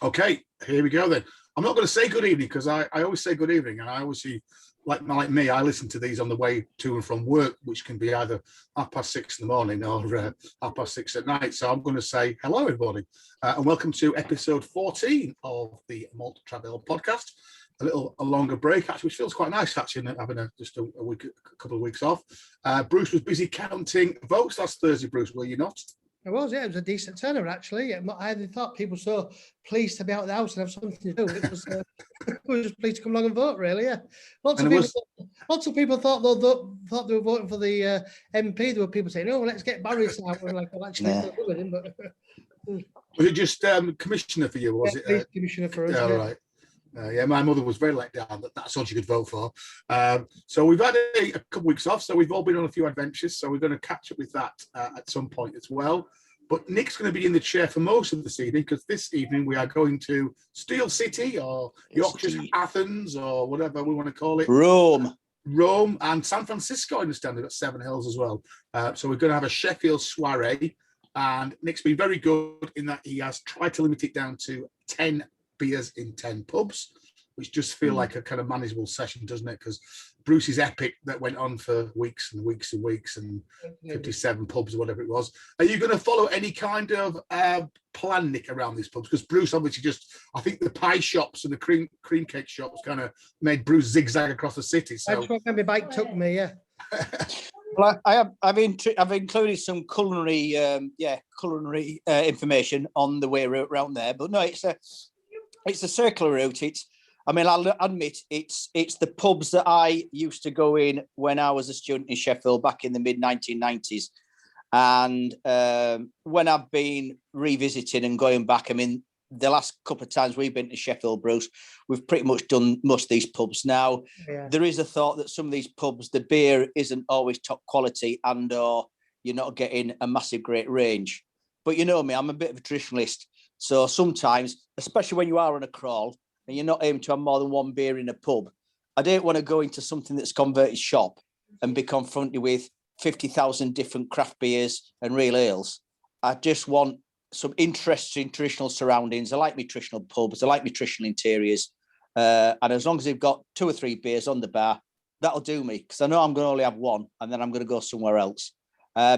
Okay, here we go then. I'm not going to say good evening because I always say good evening, and I always see, like me, I listen to these on the way to and from work, which can be either 6:30 in the morning or 6:30 at night. So I'm going to say hello, everybody, and welcome to episode 14 of the Malt Travel podcast. A longer break, actually, which feels quite nice, actually, having just a couple of weeks off. Bruce was busy counting votes last Thursday, Bruce, were you not? It was, yeah. It was a decent turnout, actually. I hadn't thought people were so pleased to be out of the house and have something to do. It was, we were just pleased to come along and vote, really, yeah. Lots of people thought they were voting for the MP. There were people saying, "Oh, let's get Barry out." We're like, "Well, actually, we'll go with him." But was it just commissioner for you? Was it commissioner for us? Yeah, yeah. Right. Yeah, my mother was very let down that that's all she could vote for. So we've had a couple of weeks off, so we've all been on a few adventures. So we're going to catch up with that at some point as well. But Nick's going to be in the chair for most of this evening because this evening we are going to Steel City or Yorkshire Athens or whatever we want to call it. Rome and San Francisco, I understand. They've got Seven Hills as well. So we're going to have a Sheffield soiree. And Nick's been very good in that he has tried to limit it down to 10 beers in 10 pubs, which just feel like a kind of manageable session, doesn't it? Because Bruce's epic that went on for weeks and weeks and weeks and 57 pubs or whatever it was. Are you going to follow any kind of plan, Nick, around these pubs? Because Bruce obviously I think the pie shops and the cream cake shops kind of made Bruce zigzag across the city. So that's what my bike took me, yeah. Well, I've included some culinary information on the way around there, but no, it's a circular route. I'll admit it's the pubs that I used to go in when I was a student in Sheffield back in the mid-1990s. And when I've been revisiting and going back, I mean, the last couple of times we've been to Sheffield, Bruce, we've pretty much done most of these pubs. Now, There is a thought that some of these pubs, the beer isn't always top quality and or you're not getting a massive great range. But you know me, I'm a bit of a traditionalist. So sometimes, especially when you are on a crawl and you're not aiming to have more than one beer in a pub, I don't want to go into something that's converted shop and be confronted with 50,000 different craft beers and real ales. I just want some interesting traditional surroundings. I like my traditional pubs. I my traditional interiors. And as long as they've got 2 or 3 beers on the bar, that'll do me because I know I'm going to only have one and then I'm going to go somewhere else.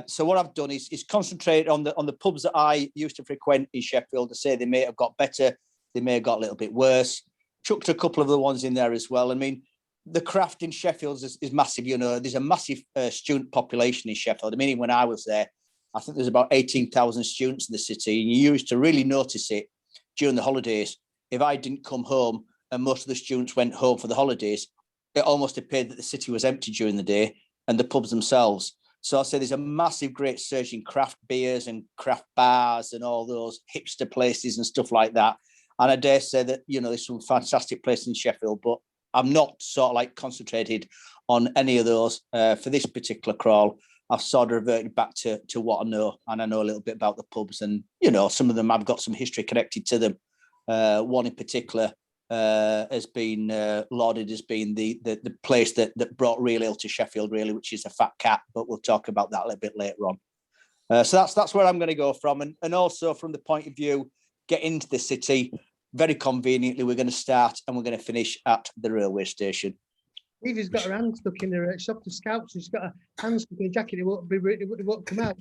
So what I've done is concentrate on the pubs that I used to frequent in Sheffield. To say they may have got better, they may have got a little bit worse. Chucked a couple of the ones in there as well. I mean, the craft in Sheffield is massive. You know, there's a massive student population in Sheffield. I mean, when I was there, I think there's about 18,000 students in the city, and you used to really notice it during the holidays. If I didn't come home and most of the students went home for the holidays, it almost appeared that the city was empty during the day and the pubs themselves. So I say there's a massive, great surge in craft beers and craft bars and all those hipster places and stuff like that. And I dare say that, you know, there's some fantastic places in Sheffield, but I'm not sort of like concentrated on any of those for this particular crawl. I've sort of reverted back to what I know, and I know a little bit about the pubs, and you know, some of them I've got some history connected to them. One in particular has been lauded as being the place that brought real ale to Sheffield, really, which is a Fat Cat, but we'll talk about that a little bit later on. So that's where I'm going to go from, and also from the point of view, get into the city very conveniently. We're going to start and we're going to finish at the railway station. Evie's got her hand stuck in the shop to Scouts. She's got her hand stuck in a jacket. It won't come out.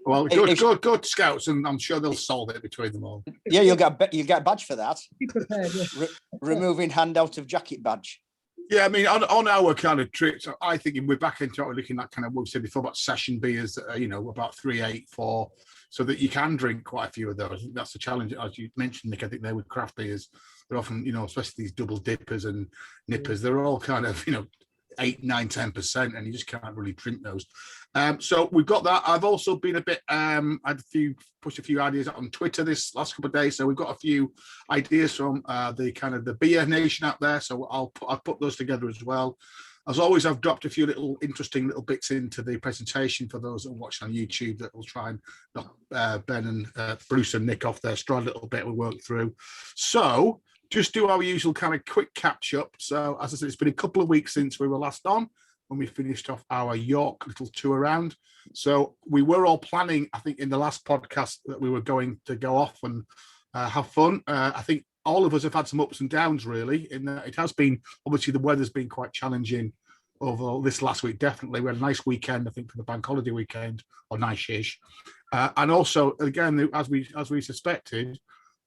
Well, go to Scouts, and I'm sure they'll solve it between them all. Yeah, you'll get a badge for that. Be prepared. Yeah. Removing hand out of jacket badge. Yeah, I mean, on our kind of trips, I think we're back into what we're looking at kind of what we said before about session beers that are, you know, about 3, 8, 4, so that you can drink quite a few of those. I think that's the challenge, as you mentioned, Nick. I think they're with craft beers. They're often, you know, especially these double dippers and nippers, they're all kind of, you know, 8, 9, 10%, and you just can't really drink those. So we've got that. I've also been a bit, pushed a few ideas out on Twitter this last couple of days. So we've got a few ideas from the kind of the beer nation out there. So I'll put those together as well. As always, I've dropped a few interesting little bits into the presentation for those that are watching on YouTube that will try and knock Ben and Bruce and Nick off their stride a little bit. We'll work through. So just do our usual kind of quick catch up. So as I said, it's been a couple of weeks since we were last on when we finished off our York little tour around. So we were all planning, I think, in the last podcast that we were going to go off and have fun. I think all of us have had some ups and downs, really. In that it has been, obviously, the weather's been quite challenging over this last week. Definitely, we had a nice weekend, I think, for the bank holiday weekend, or nice-ish. And also, again, as we suspected,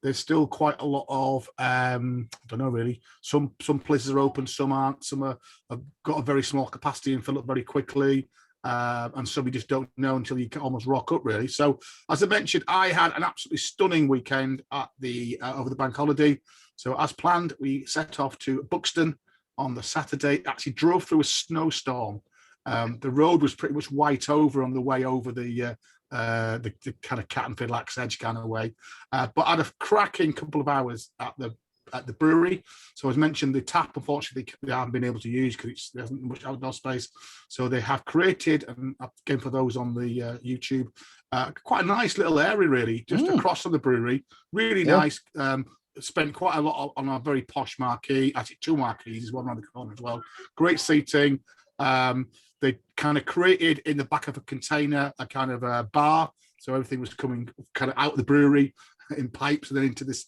there's still quite a lot of I don't know really. Some places are open, some aren't. Some have got a very small capacity and fill up very quickly. And some you just don't know until you can almost rock up, really. So, as I mentioned, I had an absolutely stunning weekend at the over the bank holiday. So, as planned, we set off to Buxton on the Saturday. Actually, drove through a snowstorm. The road was pretty much white over on the way over the kind of cat and fiddle axe edge kind of way. But I had a cracking couple of hours at the brewery. So as mentioned, the tap, unfortunately, they haven't been able to use because there isn't much outdoor space. So they have created, and again for those on the YouTube, quite a nice little area, really, just across from the brewery. Really nice. Spent quite a lot on a very posh marquee. Actually, 2 marquees, there's one around the corner as well. Great seating. They kind of created in the back of a container a kind of a bar, so everything was coming kind of out of the brewery in pipes and then into this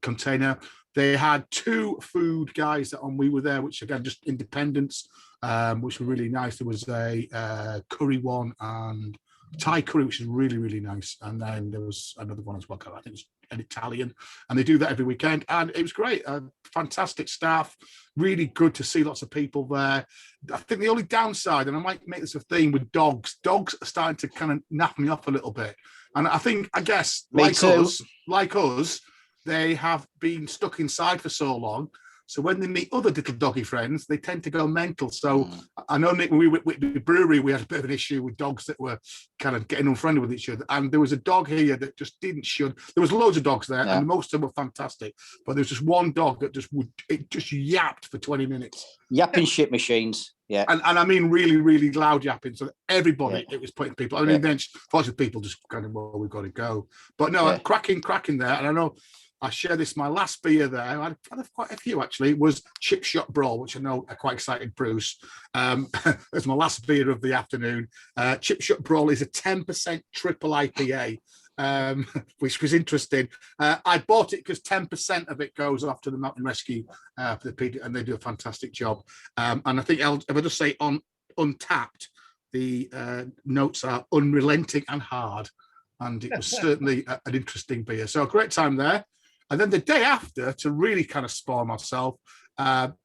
container. They had 2 food guys that we were there, which again just independents, which were really nice. There was a curry one and Thai curry, which is really, really nice. And then there was another one as well. I think it's an Italian, and they do that every weekend. And it was great. Fantastic staff. Really good to see lots of people there. I think the only downside, and I might make this a theme with dogs are starting to kind of nap me off a little bit. And I guess, like us, they have been stuck inside for so long. So when they meet other little doggy friends, they tend to go mental. So I know, Nick, when we were with the brewery, we had a bit of an issue with dogs that were kind of getting unfriendly with each other. And there was a dog here that just didn't shun. There was loads of dogs there, and most of them were fantastic. But there was just one dog that just yapped for 20 minutes. Yapping shit machines. Yeah. And I mean really, really loud yapping. So everybody, it was putting people. I mean, then lots of people just kind of, well, we've got to go. But no, cracking there. And I know I share this, my last beer there, I had quite a few actually, was Chip Shot Brawl, which I know are quite excited, Bruce. That's my last beer of the afternoon. Chip Shot Brawl is a 10% triple IPA, which was interesting. I bought it because 10% of it goes off to the Mountain Rescue for the PD, and they do a fantastic job. And I think if I just say on Untapped, the notes are unrelenting and hard, and it was certainly an interesting beer. So a great time there. And then the day after, to really kind of spoil myself, family,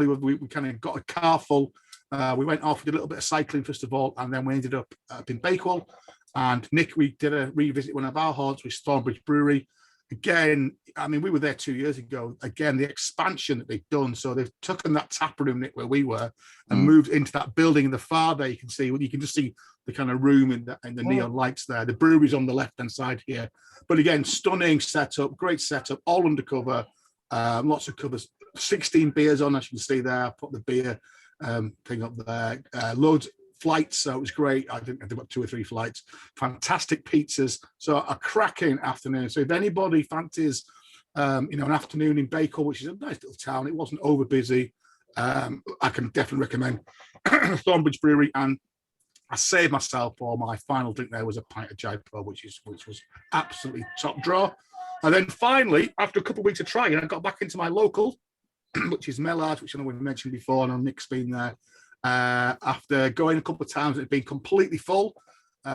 we kind of got a car full. We went off, did a little bit of cycling first of all, and then we ended up in Bakewell. And Nick, we did a revisit one of our haunts with Stonebridge Brewery. Again, I mean, we were there 2 years ago. Again, the expansion that they've done. So they've taken that tap room, Nick, where we were, and moved into that building in the far there. You can just see the kind of room and the neon lights there. The brewery's on the left-hand side here. But again, stunning setup, great setup, all undercover, lots of covers, 16 beers on, as you can see there. I put the beer thing up there. Loads flights, so it was great. I think about 2 or 3 flights. Fantastic pizzas. So a cracking afternoon. So if anybody fancies, an afternoon in Bakewell, which is a nice little town, it wasn't over busy. I can definitely recommend Thornbridge Brewery. And I saved myself for my final drink. There was a pint of Jaipur, which was absolutely top draw. And then finally, after a couple of weeks of trying, I got back into my local, which is Mellard, which I know we've mentioned before. I know Nick's been there. After going a couple of times, it had been completely full.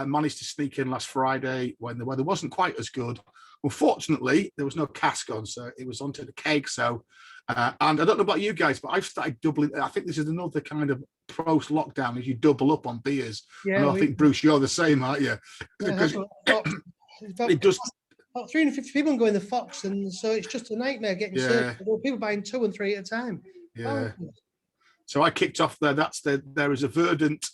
Managed to sneak in last Friday when the weather wasn't quite as good. Unfortunately, there was no cask on, so it was onto the keg. So, and I don't know about you guys, but I've started doubling. I think this is another kind of post-lockdown, as you double up on beers. Yeah, and I think, Bruce, you're the same, aren't you? Because it does. About 350 people go in the Fox, and so it's just a nightmare getting served. People buying 2 and 3 at a time. Yeah. So I kicked off there. There is a Verdant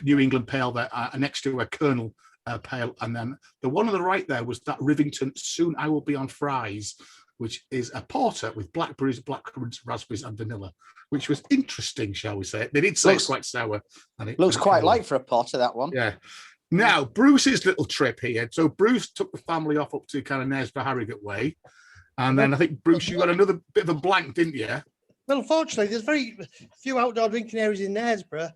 New England Pale there, next to a Colonel Pale, and then the one on the right there was that Rivington Soon I Will Be on Fries, which is a porter with blackberries, blackcurrants, raspberries, and vanilla, which was interesting, shall we say? They did say it's quite sour, and it looks quite light for a porter, that one. Yeah. Now Bruce's little trip here. So Bruce took the family off up to kind of Knaresborough Harrogate way, and then I think Bruce, you got another bit of a blank, didn't you? Well, unfortunately, there's very few outdoor drinking areas in Knaresborough,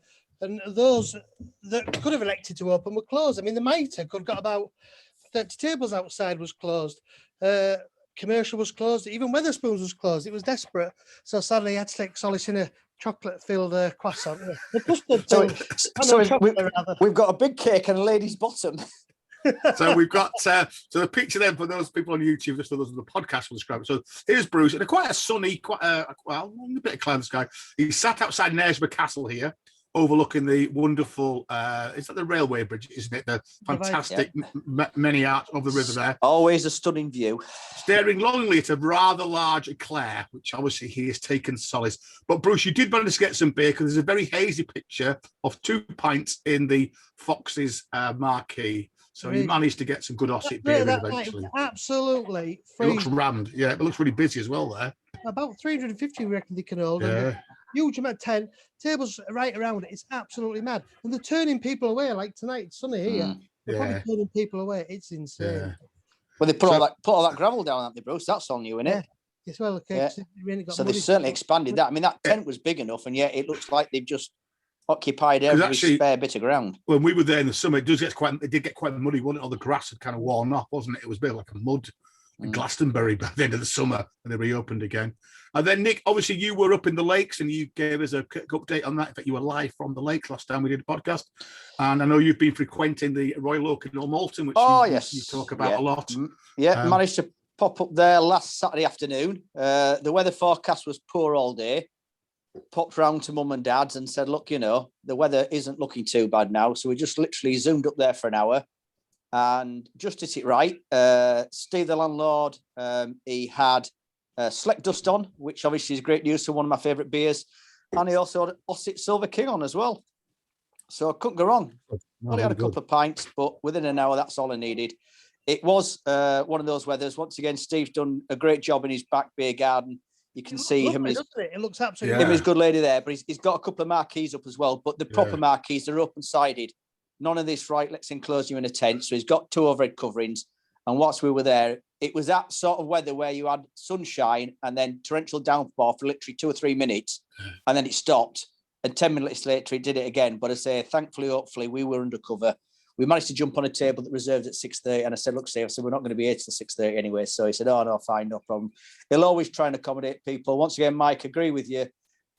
and those that could have elected to open were closed. I mean, the Mitre could have got about 30 tables outside was closed. Commercial was closed. Even Wetherspoons was closed. It was desperate. So sadly, I had to take solace in a chocolate-filled croissant. We've got a big cake and a lady's bottom. So we've got so the picture then for those people on YouTube, just for those of the podcast will describe it. So here's Bruce in quite a sunny, a bit of cloud sky. He's sat outside Knaresborough Castle here, overlooking the wonderful, is that the railway bridge, isn't it? The fantastic many arts of the river there. Always a stunning view. Staring longingly at a rather large eclair, which obviously he has taken solace. But Bruce, you did manage to get some beer because there's a very hazy picture of 2 pints in the Fox's marquee. So you managed to get some good Ossett beer eventually. Absolutely. It looks rammed. Yeah, it looks really busy as well there. About 350 we reckon they can hold. Yeah. Huge amount, 10 tables right around it. It's absolutely mad. And they're turning people away like tonight. It's sunny here. They're probably turning people away. It's insane. Yeah. Well, they put all that gravel down, haven't they, Bruce? That's all new, isn't it? Yes, well, okay. Yeah. So they've certainly expanded that. I mean, that tent was big enough, and yet it looks like they've just occupied every spare bit of ground. When we were there in the summer, it did get quite muddy, wasn't it? All the grass had kind of worn off, wasn't it? It was a bit like a mud in Glastonbury by the end of the summer, and they reopened again. And then, Nick, obviously you were up in the lakes and you gave us a quick update on that. In fact, you were live from the lake last time we did a podcast. And I know you've been frequenting the Royal Oak in Old Malton, which you talk about a lot. Managed to pop up there last Saturday afternoon. The weather forecast was poor all day. Popped round to mum and dad's and said, look, the weather isn't looking too bad now. So we just literally zoomed up there for an hour and just hit it right. Steve, the landlord, he had Select Dust on, which obviously is great news for one of my favourite beers. And he also had Ossett Silver King on as well. So I couldn't go wrong. Only had a couple of pints, but within an hour, that's all I needed. It was one of those weathers. Once again, Steve's done a great job in his back beer garden. You can see him. It looks absolutely. Him, his good lady there, but he's got a couple of marquees up as well. But the proper marquees are open-sided. None of this, right, let's enclose you in a tent. So he's got 2 overhead coverings. And whilst we were there, it was that sort of weather where you had sunshine and then torrential downpour for literally 2 or 3 minutes, and then it stopped. And 10 minutes later, it did it again. But I say, thankfully, hopefully, we were under cover. We managed to jump on a table that reserved at 6:30, and I said, look, Steve, we're not going to be here till 6:30 anyway. So he said, oh, no, fine, no problem. He'll always try and accommodate people. Once again, Mike, agree with you.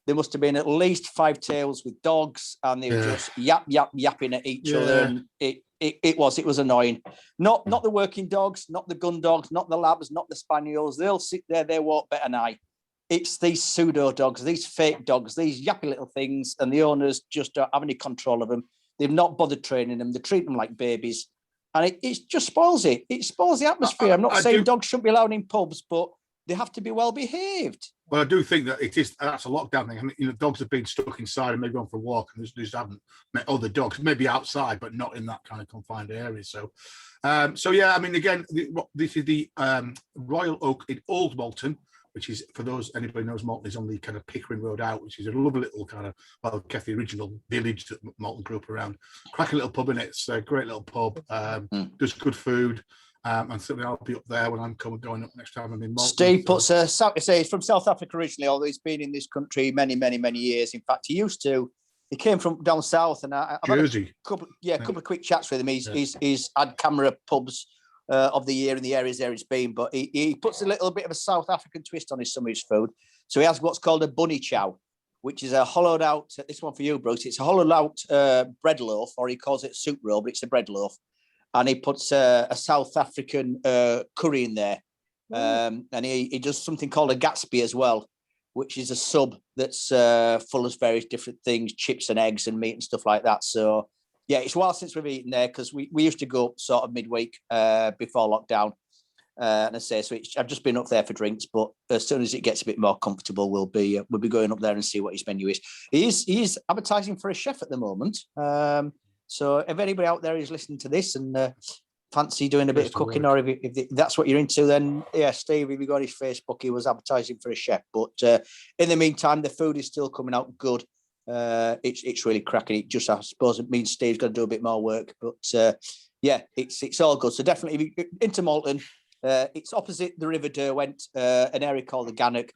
There must have been at least 5 tables with dogs, and they were just yapping at each other. And it was annoying. Not the working dogs, not the gun dogs, not the labs, not the spaniels. They'll sit there, they walk better than I. It's these pseudo dogs, these fake dogs, these yappy little things, and the owners just don't have any control of them. They've not bothered training them. They treat them like babies, and it just spoils it. It spoils the atmosphere. I'm not saying dogs shouldn't be allowed in pubs, but they have to be well behaved. Well, I do think that that's a lockdown thing. I mean, dogs have been stuck inside and maybe gone for a walk and just haven't met other dogs, maybe outside, but not in that kind of confined area. So yeah, I mean, again, this is the Royal Oak in Old Malton, which is, for those, anybody knows Malton, is on the kind of Pickering Road out, which is a lovely little kind of, the original village that Malton grew up around. Cracking little pub in it. It's a great little pub. Does good food. And certainly I'll be up there when I'm going up next time I'm in Malton. Steve puts he's from South Africa originally, although he's been in this country many, many, many years. In fact, he came from down south, and I've Jersey. Had a couple of quick chats with him. He's had camera pubs of the year in the areas there he's been, but he puts a little bit of a South African twist on some of his food. So he has what's called a bunny chow, which is a hollowed out, this one for you, Bruce, it's a hollowed out bread loaf, or he calls it soup roll, but it's a bread loaf. And he puts a South African curry in there. And he does something called a Gatsby as well, which is a sub that's full of various different things, chips and eggs and meat and stuff like that. So, yeah, it's a while since we've eaten there, because we used to go sort of midweek before lockdown. And I say, so I've just been up there for drinks, but as soon as it gets a bit more comfortable, we'll be going up there and see what his menu is. He is advertising for a chef at the moment. So if anybody out there is listening to this and fancy doing a bit of cooking, or if that's what you're into, then yeah, Steve, if you got his Facebook, he was advertising for a chef. But in the meantime, the food is still coming out good. It's really cracking. It just, I suppose, it means Steve's got to do a bit more work. But yeah, it's all good. So definitely, if you're into Malton, it's opposite the River Derwent, an area called the Gannock.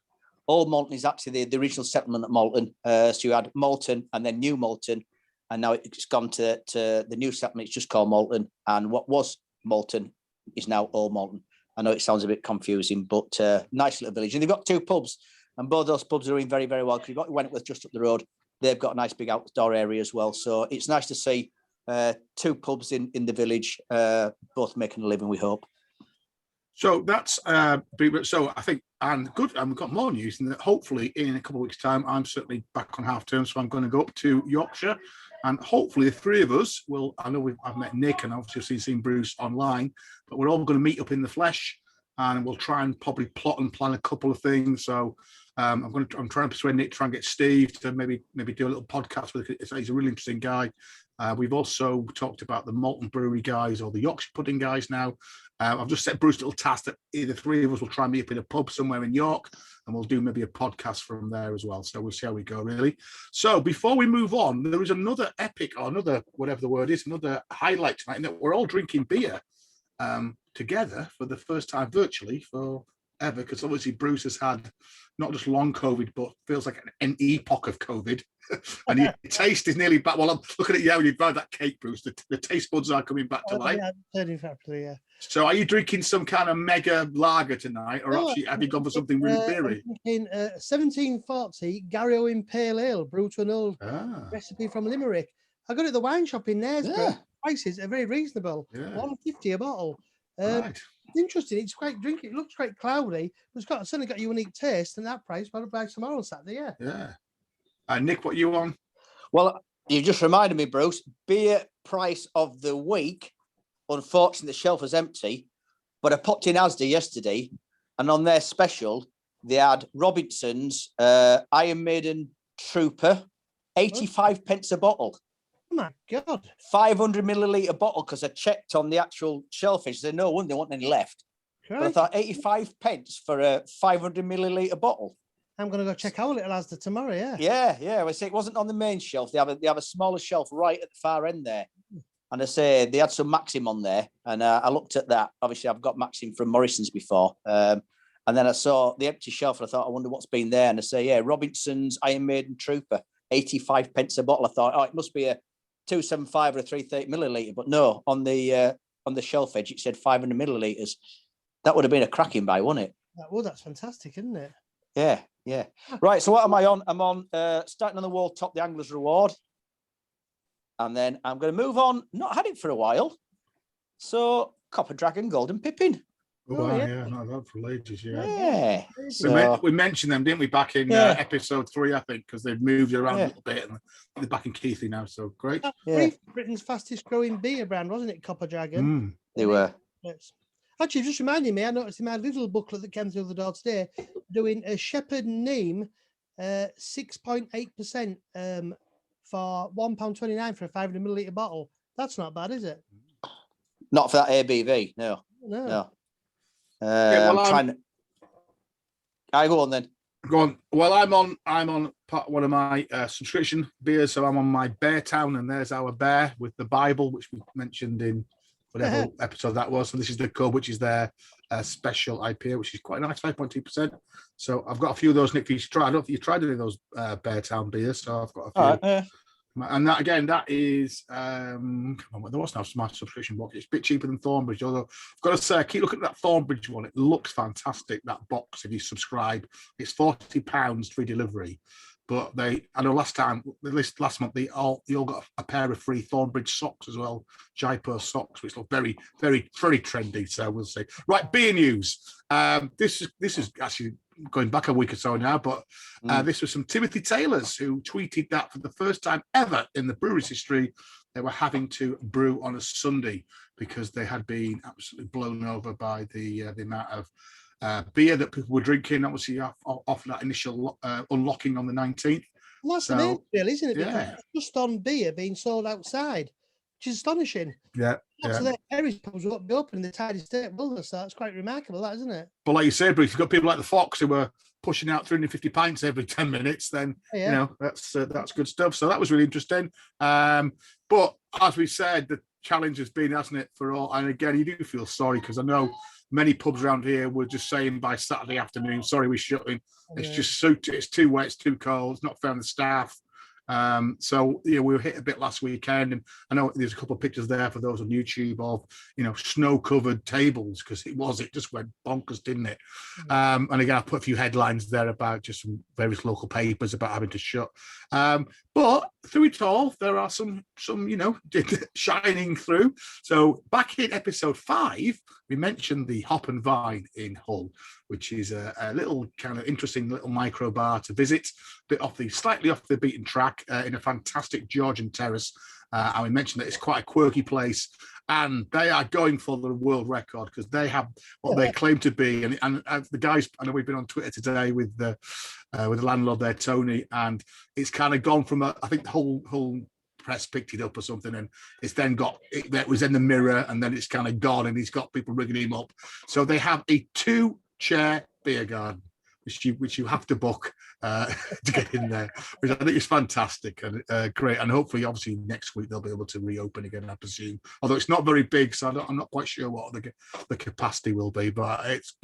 Old Malton is actually the original settlement at Malton. So you had Malton and then New Malton. and now it's gone to the new settlement. It's just called Malton, and what was Malton is now Old Malton. I know it sounds a bit confusing, but nice little village. And they've got 2 pubs, and both those pubs are doing very, very well. Because you've got Wentworth just up the road. They've got a nice big outdoor area as well. So it's nice to see 2 pubs in the village, both making a living, we hope. So that's so I think, and good, and we've got more news, and that hopefully in a couple of weeks' time, I'm certainly back on half term, so I'm going to go up to Yorkshire, and hopefully the 3 of us will. I know I've met Nick, and obviously seen Bruce online, but we're all going to meet up in the flesh, and we'll try and probably plot and plan a couple of things. So I'm trying to persuade Nick to try and get Steve to maybe do a little podcast with. He's a really interesting guy. We've also talked about the Malton Brewery guys or the Yorkshire Pudding guys now. I've just set Bruce a little task that either 3 of us will try and meet up in a pub somewhere in York, and we'll do maybe a podcast from there as well. So we'll see how we go, really. So before we move on, there is another epic, or another, whatever the word is, another highlight tonight, in that we're all drinking beer together for the first time virtually for ever, because obviously Bruce has had not just long COVID, but feels like an epoch of COVID. And your taste is nearly back. Well, I'm looking at you when you buy that cake, Bruce. The taste buds are coming back to life. Yeah. So are you drinking some kind of mega lager tonight, or actually have you gone for something really beery? I'm drinking 1740 Gary Owen Pale Ale, brewed to an old recipe from Limerick. I got it at the wine shop in Knaresborough. Prices are very reasonable. $1.50 a bottle. Right. Interesting. It's quite drinky. It looks quite cloudy, but it's certainly got a unique taste, and that price I'll buy tomorrow on Saturday. Yeah. Nick, what are you on? Well, you just reminded me, Bruce. Beer price of the week. Unfortunately, the shelf was empty, but I popped in Asda yesterday, and on their special, they had Robinson's Iron Maiden Trooper, 85 pence a bottle. Oh my God. 500 milliliter bottle, because I checked on the actual shellfish. They said, no one, they want any left. Correct. But I thought 85 pence for a 500 milliliter bottle. I'm going to go check our little Asda tomorrow, yeah. Yeah. I say it wasn't on the main shelf. They have a smaller shelf right at the far end there. And I say they had some Maxim on there. And I looked at that. Obviously, I've got Maxim from Morrison's before. And then I saw the empty shelf, and I thought, I wonder what's been there. And I say, yeah, Robinson's Iron Maiden Trooper, 85 pence a bottle. I thought, oh, it must be a 275 or a 330 milliliter. But no, on the shelf edge, it said 500 milliliters. That would have been a cracking buy, wouldn't it? Well, that's fantastic, isn't it? Yeah. Right, so what am I on? I'm on starting on the wall top, the Angler's Reward. And then I'm going to move on. Not had it for a while. So Copper Dragon Golden Pippin. No, that for ages, Yeah. We mentioned them, didn't we, back in episode 3, I think, because they've moved around a little bit, and they're back in Keithley now, so great. Britain's fastest growing beer brand, wasn't it, Copper Dragon? They were. Yes. Actually, just reminding me, I noticed in my little booklet that came through the door today, doing a Shepherd Neem 6.8% for £1.29 for a 500 milliliter bottle. That's not bad, is it? Not for that ABV, no. I'm trying to. I go on then. Go on. Well, I'm on one of my subscription beers, so I'm on my Beartown, and there's our bear with the Bible, which we mentioned in whatever episode that was. So this is the cub, which is their special IPA, which is quite nice, 5.2%. So I've got a few of those, Nick, for you to try. I don't think you've tried any of those Beartown beers, so I've got a few. And that again, that is there was no my subscription box. It's a bit cheaper than Thornbridge, although I've got to say, I keep looking at that Thornbridge one. It looks fantastic, that box, if you subscribe. It's £40 free delivery. But I know last month, they all got a pair of free Thornbridge socks as well, Jaipur socks, which look very, very, very trendy. So we'll see. Right, beer news. This is actually going back a week or so now, but this was some Timothy Taylors who tweeted that for the first time ever in the brewery's history, they were having to brew on a Sunday because they had been absolutely blown over by the amount of beer that people were drinking, obviously off that initial unlocking on the 19th. Well, that's amazing, really, isn't it? Because it's just on beer being sold outside, which is astonishing. Lots of their areas pubs won't be open in the tidy state, will they? So that's quite remarkable, that, isn't it? But like you said, Bruce, you've got people like the Fox who were pushing out 350 pints every 10 minutes, then, you know, that's good stuff. So that was really interesting. But as we said, the challenge has been, hasn't it, for all, and again, you do feel sorry, because I know many pubs around here were just saying by Saturday afternoon, sorry, we're shutting. It's just it's too wet, it's too cold, it's not fair on the staff. So we were hit a bit last weekend, and I know there's a couple of pictures there for those on YouTube of snow-covered tables, because it just went bonkers, didn't it? And again, I put a few headlines there about just some various local papers about having to shut. But through it all, there are some shining through. So back in episode 5, we mentioned the Hop and Vine in Hull, which is a little kind of interesting little micro bar to visit, slightly off the beaten track, in a fantastic Georgian terrace. And we mentioned that it's quite a quirky place, and they are going for the world record because they have what they claim to be. And the guys, I know we've been on Twitter today with the landlord there, Tony, and it's kind of gone from I think the whole press picked it up or something, and it's then it was in the Mirror, and then it's kind of gone, and he's got people ringing him up. So they have a 2-chair beer garden, which you have to book to get in there, which I think is fantastic and great. And hopefully, obviously, next week they'll be able to reopen again, I presume. Although it's not very big, so I'm not quite sure what the capacity will be. But it's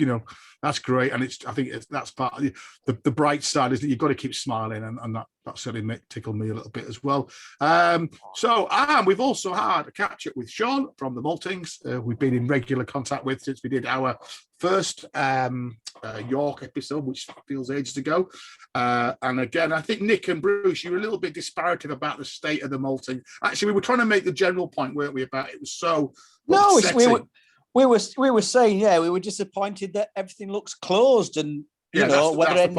that's great, and I think that's part of the bright side is that you've got to keep smiling, and that certainly tickled me a little bit as well. So we've also had a catch up with Sean from the Maltings. We've been in regular contact with since we did our first York episode, which feels ages ago. And again, I think Nick and Bruce, you were a little bit disparative about the state of the malting. Actually, we were trying to make the general point, weren't we, about it was so upsetting. We were saying, we were disappointed that everything looks closed, and whether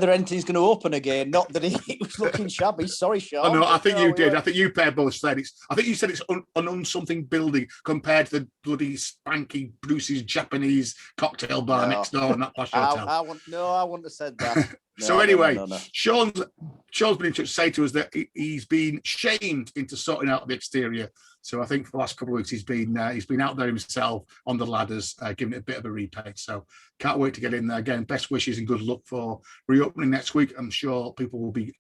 anything's going to open again. Not that it was looking shabby. Sorry, Sean. Oh, no, I think you did. I think you both said it's. I think you said it's an something building compared to the bloody spanky Bruce's Japanese cocktail bar next door in that posh hotel. I wouldn't have said that. So anyway, Sean's been in touch to say to us that he's been shamed into sorting out the exterior. So I think for the last couple of weeks he's been out there himself on the ladders, giving it a bit of a repaint. So can't wait to get in there again. Best wishes and good luck for reopening next week. I'm sure people will be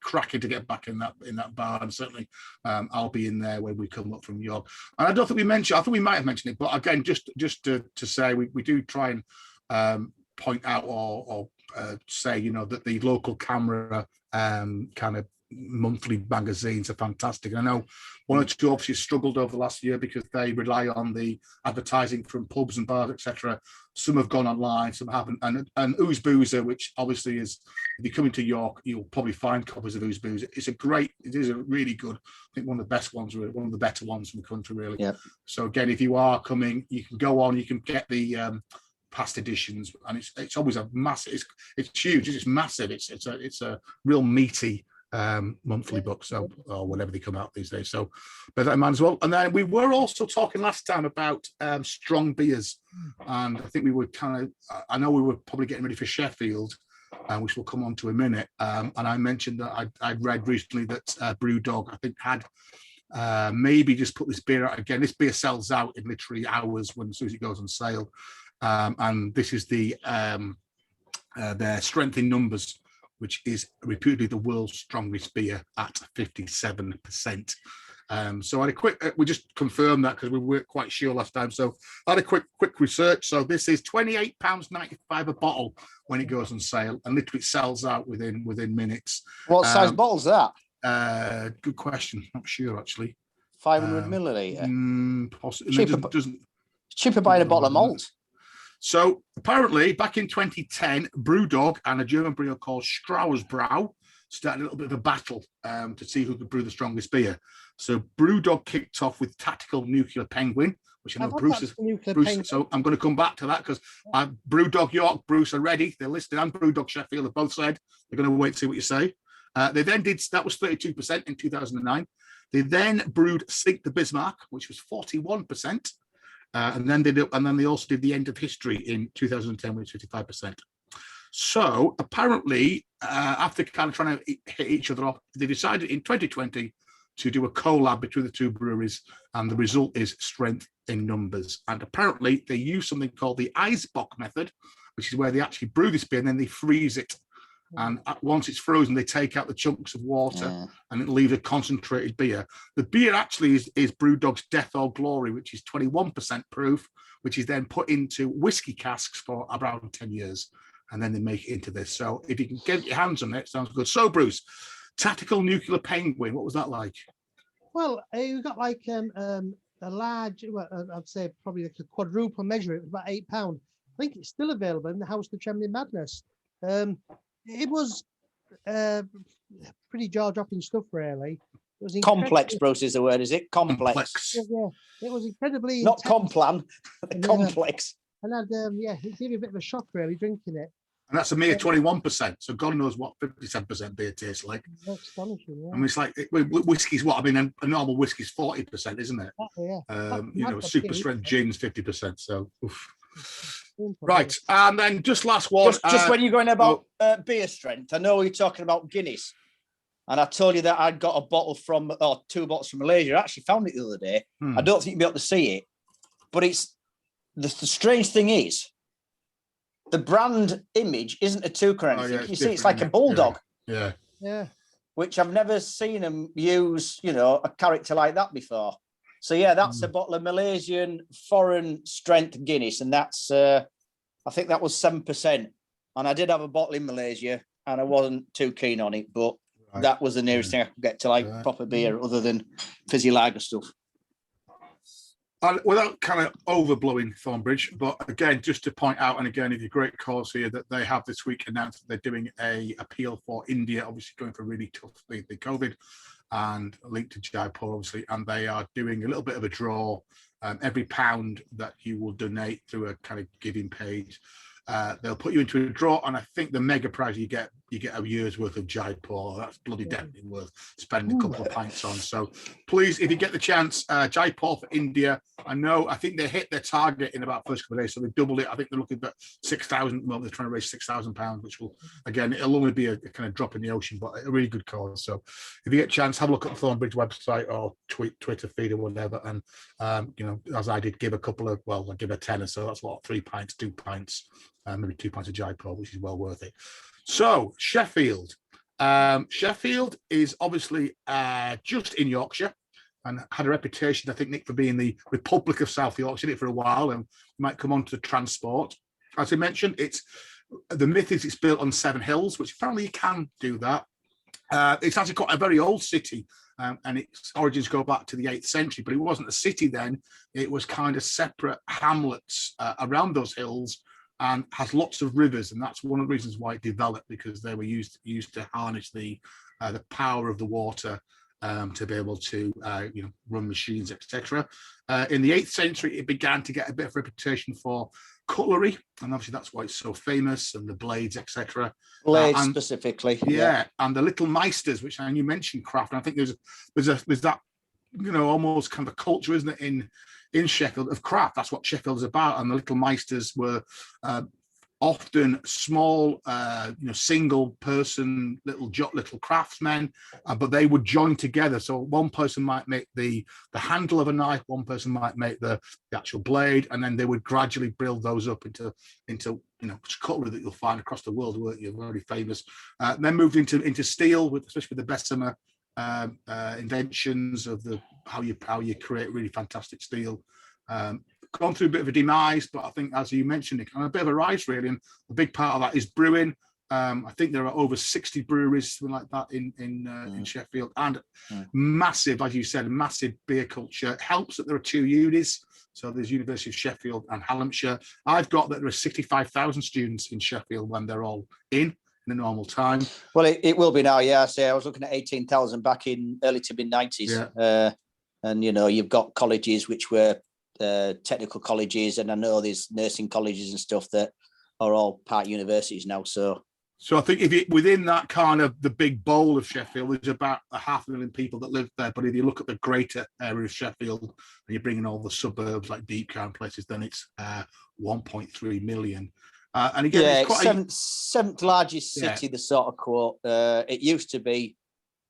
cracking to get back in that bar, and certainly I'll be in there when we come up from York. And I don't think we mentioned. I think we might have mentioned it, but again, just to say we do try and point out or say that the local camera kind of monthly magazines are fantastic. I know one or two obviously struggled over the last year because they rely on the advertising from pubs and bars, etc. Some have gone online, some haven't. And Ooze Boozer, which obviously is, if you come into York, you'll probably find copies of Ooze Boozer. It is a really good, I think one of the best ones, one of the better ones in the country, really. Yeah. So again, if you are coming, you can go on, you can get the past editions, and it's always a massive. It's huge. It's massive. It's a real meaty monthly book, or whenever they come out these days. So bear that in mind as well. And then we were also talking last time about strong beers, and I think we were I know we were probably getting ready for Sheffield, which we'll come on to in a minute. And I mentioned that I'd read recently that Brewdog, I think, had maybe just put this beer out again. This beer sells out in literally hours as soon as it goes on sale. And this is their strength in numbers, which is reputedly the world's strongest beer at 57%. So I had a quick, we just confirmed that because we weren't quite sure last time. So I had a quick research. So this is £28.95 a bottle when it goes on sale, and literally sells out within minutes. What size bottle is that? Good question. Not sure actually. 500 milliliter. Possibly. Cheaper buying a bottle of malt. So apparently, back in 2010, Brewdog and a German brewer called Strausbrau started a little bit of a battle to see who could brew the strongest beer. So Brewdog kicked off with Tactical Nuclear Penguin, which I know Bruce. So I'm going to come back to that because Brewdog York, Bruce are ready. They're listed, and Brewdog Sheffield have both said they're going to wait to see what you say. They then did, that was 32% in 2009. They then brewed Sink the Bismarck, which was 41%. And then they also did The End of History in 2010, which was 55%. So apparently, after kind of trying to hit each other off, they decided in 2020 to do a collab between the two breweries, and the result is strength in numbers. And apparently, they use something called the Eisbock method, which is where they actually brew this beer and then they freeze it. And once it's frozen, they take out the chunks of water and it leaves a concentrated beer. The beer actually is Brewdog's Death or Glory, which is 21% proof, which is then put into whiskey casks for around 10 years. and then they make it into this. So if you can get your hands on it, sounds good. So Bruce, Tactical Nuclear Penguin, what was that like? Well, you got like a large, well, I'd say probably like a quadruple measure. It was about £8. I think it's still available in the House of Trembling Madness. It was pretty jaw-dropping stuff, really. It was complex, Bruce, is the word, is it? Complex. Yeah, it was incredibly not intense. complan, complex. And I'd, it gave me a bit of a shock, really, drinking it. And that's a mere 21%. So God knows what 57% beer tastes like. That's astonishing, yeah. I mean, it's like whiskey's what? I mean, a normal whiskey's 40%, isn't it? Yeah. Super strength gin's 50%. So, right. And then just last one. Just when you're going about beer strength, I know you're talking about Guinness. And I told you that I'd got a bottle or 2 bottles from Malaysia. I actually found it the other day. I don't think you'll be able to see it. But it's the strange thing is, the brand image isn't a toucan or anything. You see, it's like a bulldog. Yeah. Which I've never seen them use, a character like that before. So, yeah, that's a bottle of Malaysian foreign strength Guinness. And that's, I think that was 7%. And I did have a bottle in Malaysia and I wasn't too keen on it. But that was the nearest thing I could get to like proper beer other than fizzy lager stuff. And without kind of overblowing Thornbridge, but again, just to point out, and again, if you're great cause here, that they have this week announced that they're doing a appeal for India, obviously going for really tough the COVID, and linked to Jaipur, obviously, and they are doing a little bit of a draw. Every £1 that you will donate through a kind of giving page, they'll put you into a draw, and I think the mega prize you get a year's worth of Jaipur. That's bloody definitely worth spending a couple of pints on. So please, if you get the chance, Jaipur for India. I think they hit their target in about first couple of days, so they've doubled it. I think they're looking at 6,000. Well, they're trying to raise £6,000, which will, again, it'll only be a kind of drop in the ocean, but a really good cause. So if you get a chance, have a look at the Thornbridge website or Twitter feed or whatever. And as I did, give a couple of, I give a tenner, so that's what, 3 pints, 2 pints, maybe 2 pints of Jaipur, which is well worth it. So Sheffield. Sheffield is obviously just in Yorkshire and had a reputation, I think, Nick, for being the Republic of South Yorkshire, did it for a while, and might come on to transport. As I mentioned, the myth is it's built on 7 hills, which apparently you can do that. It's actually quite a very old city, and its origins go back to the 8th century, but it wasn't a city then. It was kind of separate hamlets around those hills, and has lots of rivers, and that's one of the reasons why it developed, because they were used to harness the power of the water to be able to run machines, etc. In the 8th century, it began to get a bit of reputation for cutlery, and obviously that's why it's so famous, and the blades, etc. Blades specifically, and the little meisters, which you mentioned craft, and I think there's that almost kind of a culture, isn't it, in Sheffield of craft. That's what Sheffield is about. And the little meisters were often small, single person, little craftsmen, but they would join together. So one person might make the handle of a knife, one person might make the actual blade, and then they would gradually build those up into cutlery that you'll find across the world, weren't you? Very famous. Then moved into steel, especially with the Bessemer inventions of how you create really fantastic steel. Gone through a bit of a demise, but I think, as you mentioned, Nick, and a bit of a rise really, and a big part of that is brewing. I think there are over 60 breweries, something like that, in Sheffield, and massive, as you said, massive beer culture. It helps that there are 2 unis, so there's University of Sheffield and Hallamshire. I've got that there are 65,000 students in Sheffield when they're all in the normal time. Well, it will be now, yeah. I was looking at 18,000 back in early to mid-90s. And, you've got colleges which were technical colleges, and I know there's nursing colleges and stuff that are all part universities now. So I think within that kind of the big bowl of Sheffield, there's about 500,000 people that live there. But if you look at the greater area of Sheffield and you're bringing all the suburbs like Deepcar places, then it's 1.3 million. And again, it's seventh largest city, the sort of quote. It used to be,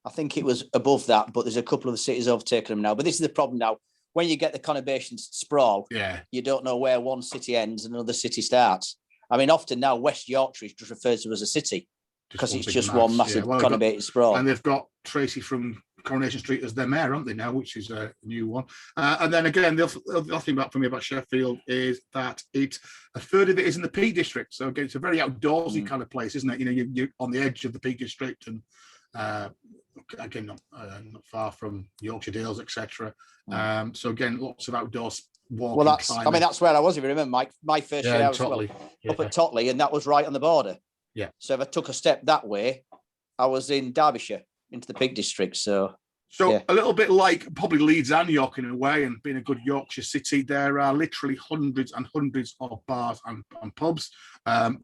I think it was above that, but there's a couple of the cities overtaken them now. But this is the problem now. When you get the conurbation sprawl, you don't know where one city ends and another city starts. I mean, often now West Yorkshire is just referred to as a city because it's just one massive conurbated sprawl. And they've got Tracy from Coronation Street as their mayor, aren't they now, which is a new one. And then again, the other thing for me about Sheffield is that a third of it is in the Peak District. So again, it's a very outdoorsy kind of place, isn't it? You know, you're on the edge of the Peak District, and again, not far from Yorkshire Dales, etc. So again, lots of outdoors walking. Well, climbing. that's where I was. If you remember, my first year I was up at Totley, and that was right on the border. Yeah. So if I took a step that way, I was in Derbyshire, into the Peak District. So a little bit like probably Leeds and York in a way, and being a good Yorkshire city, there are literally hundreds and hundreds of bars and pubs.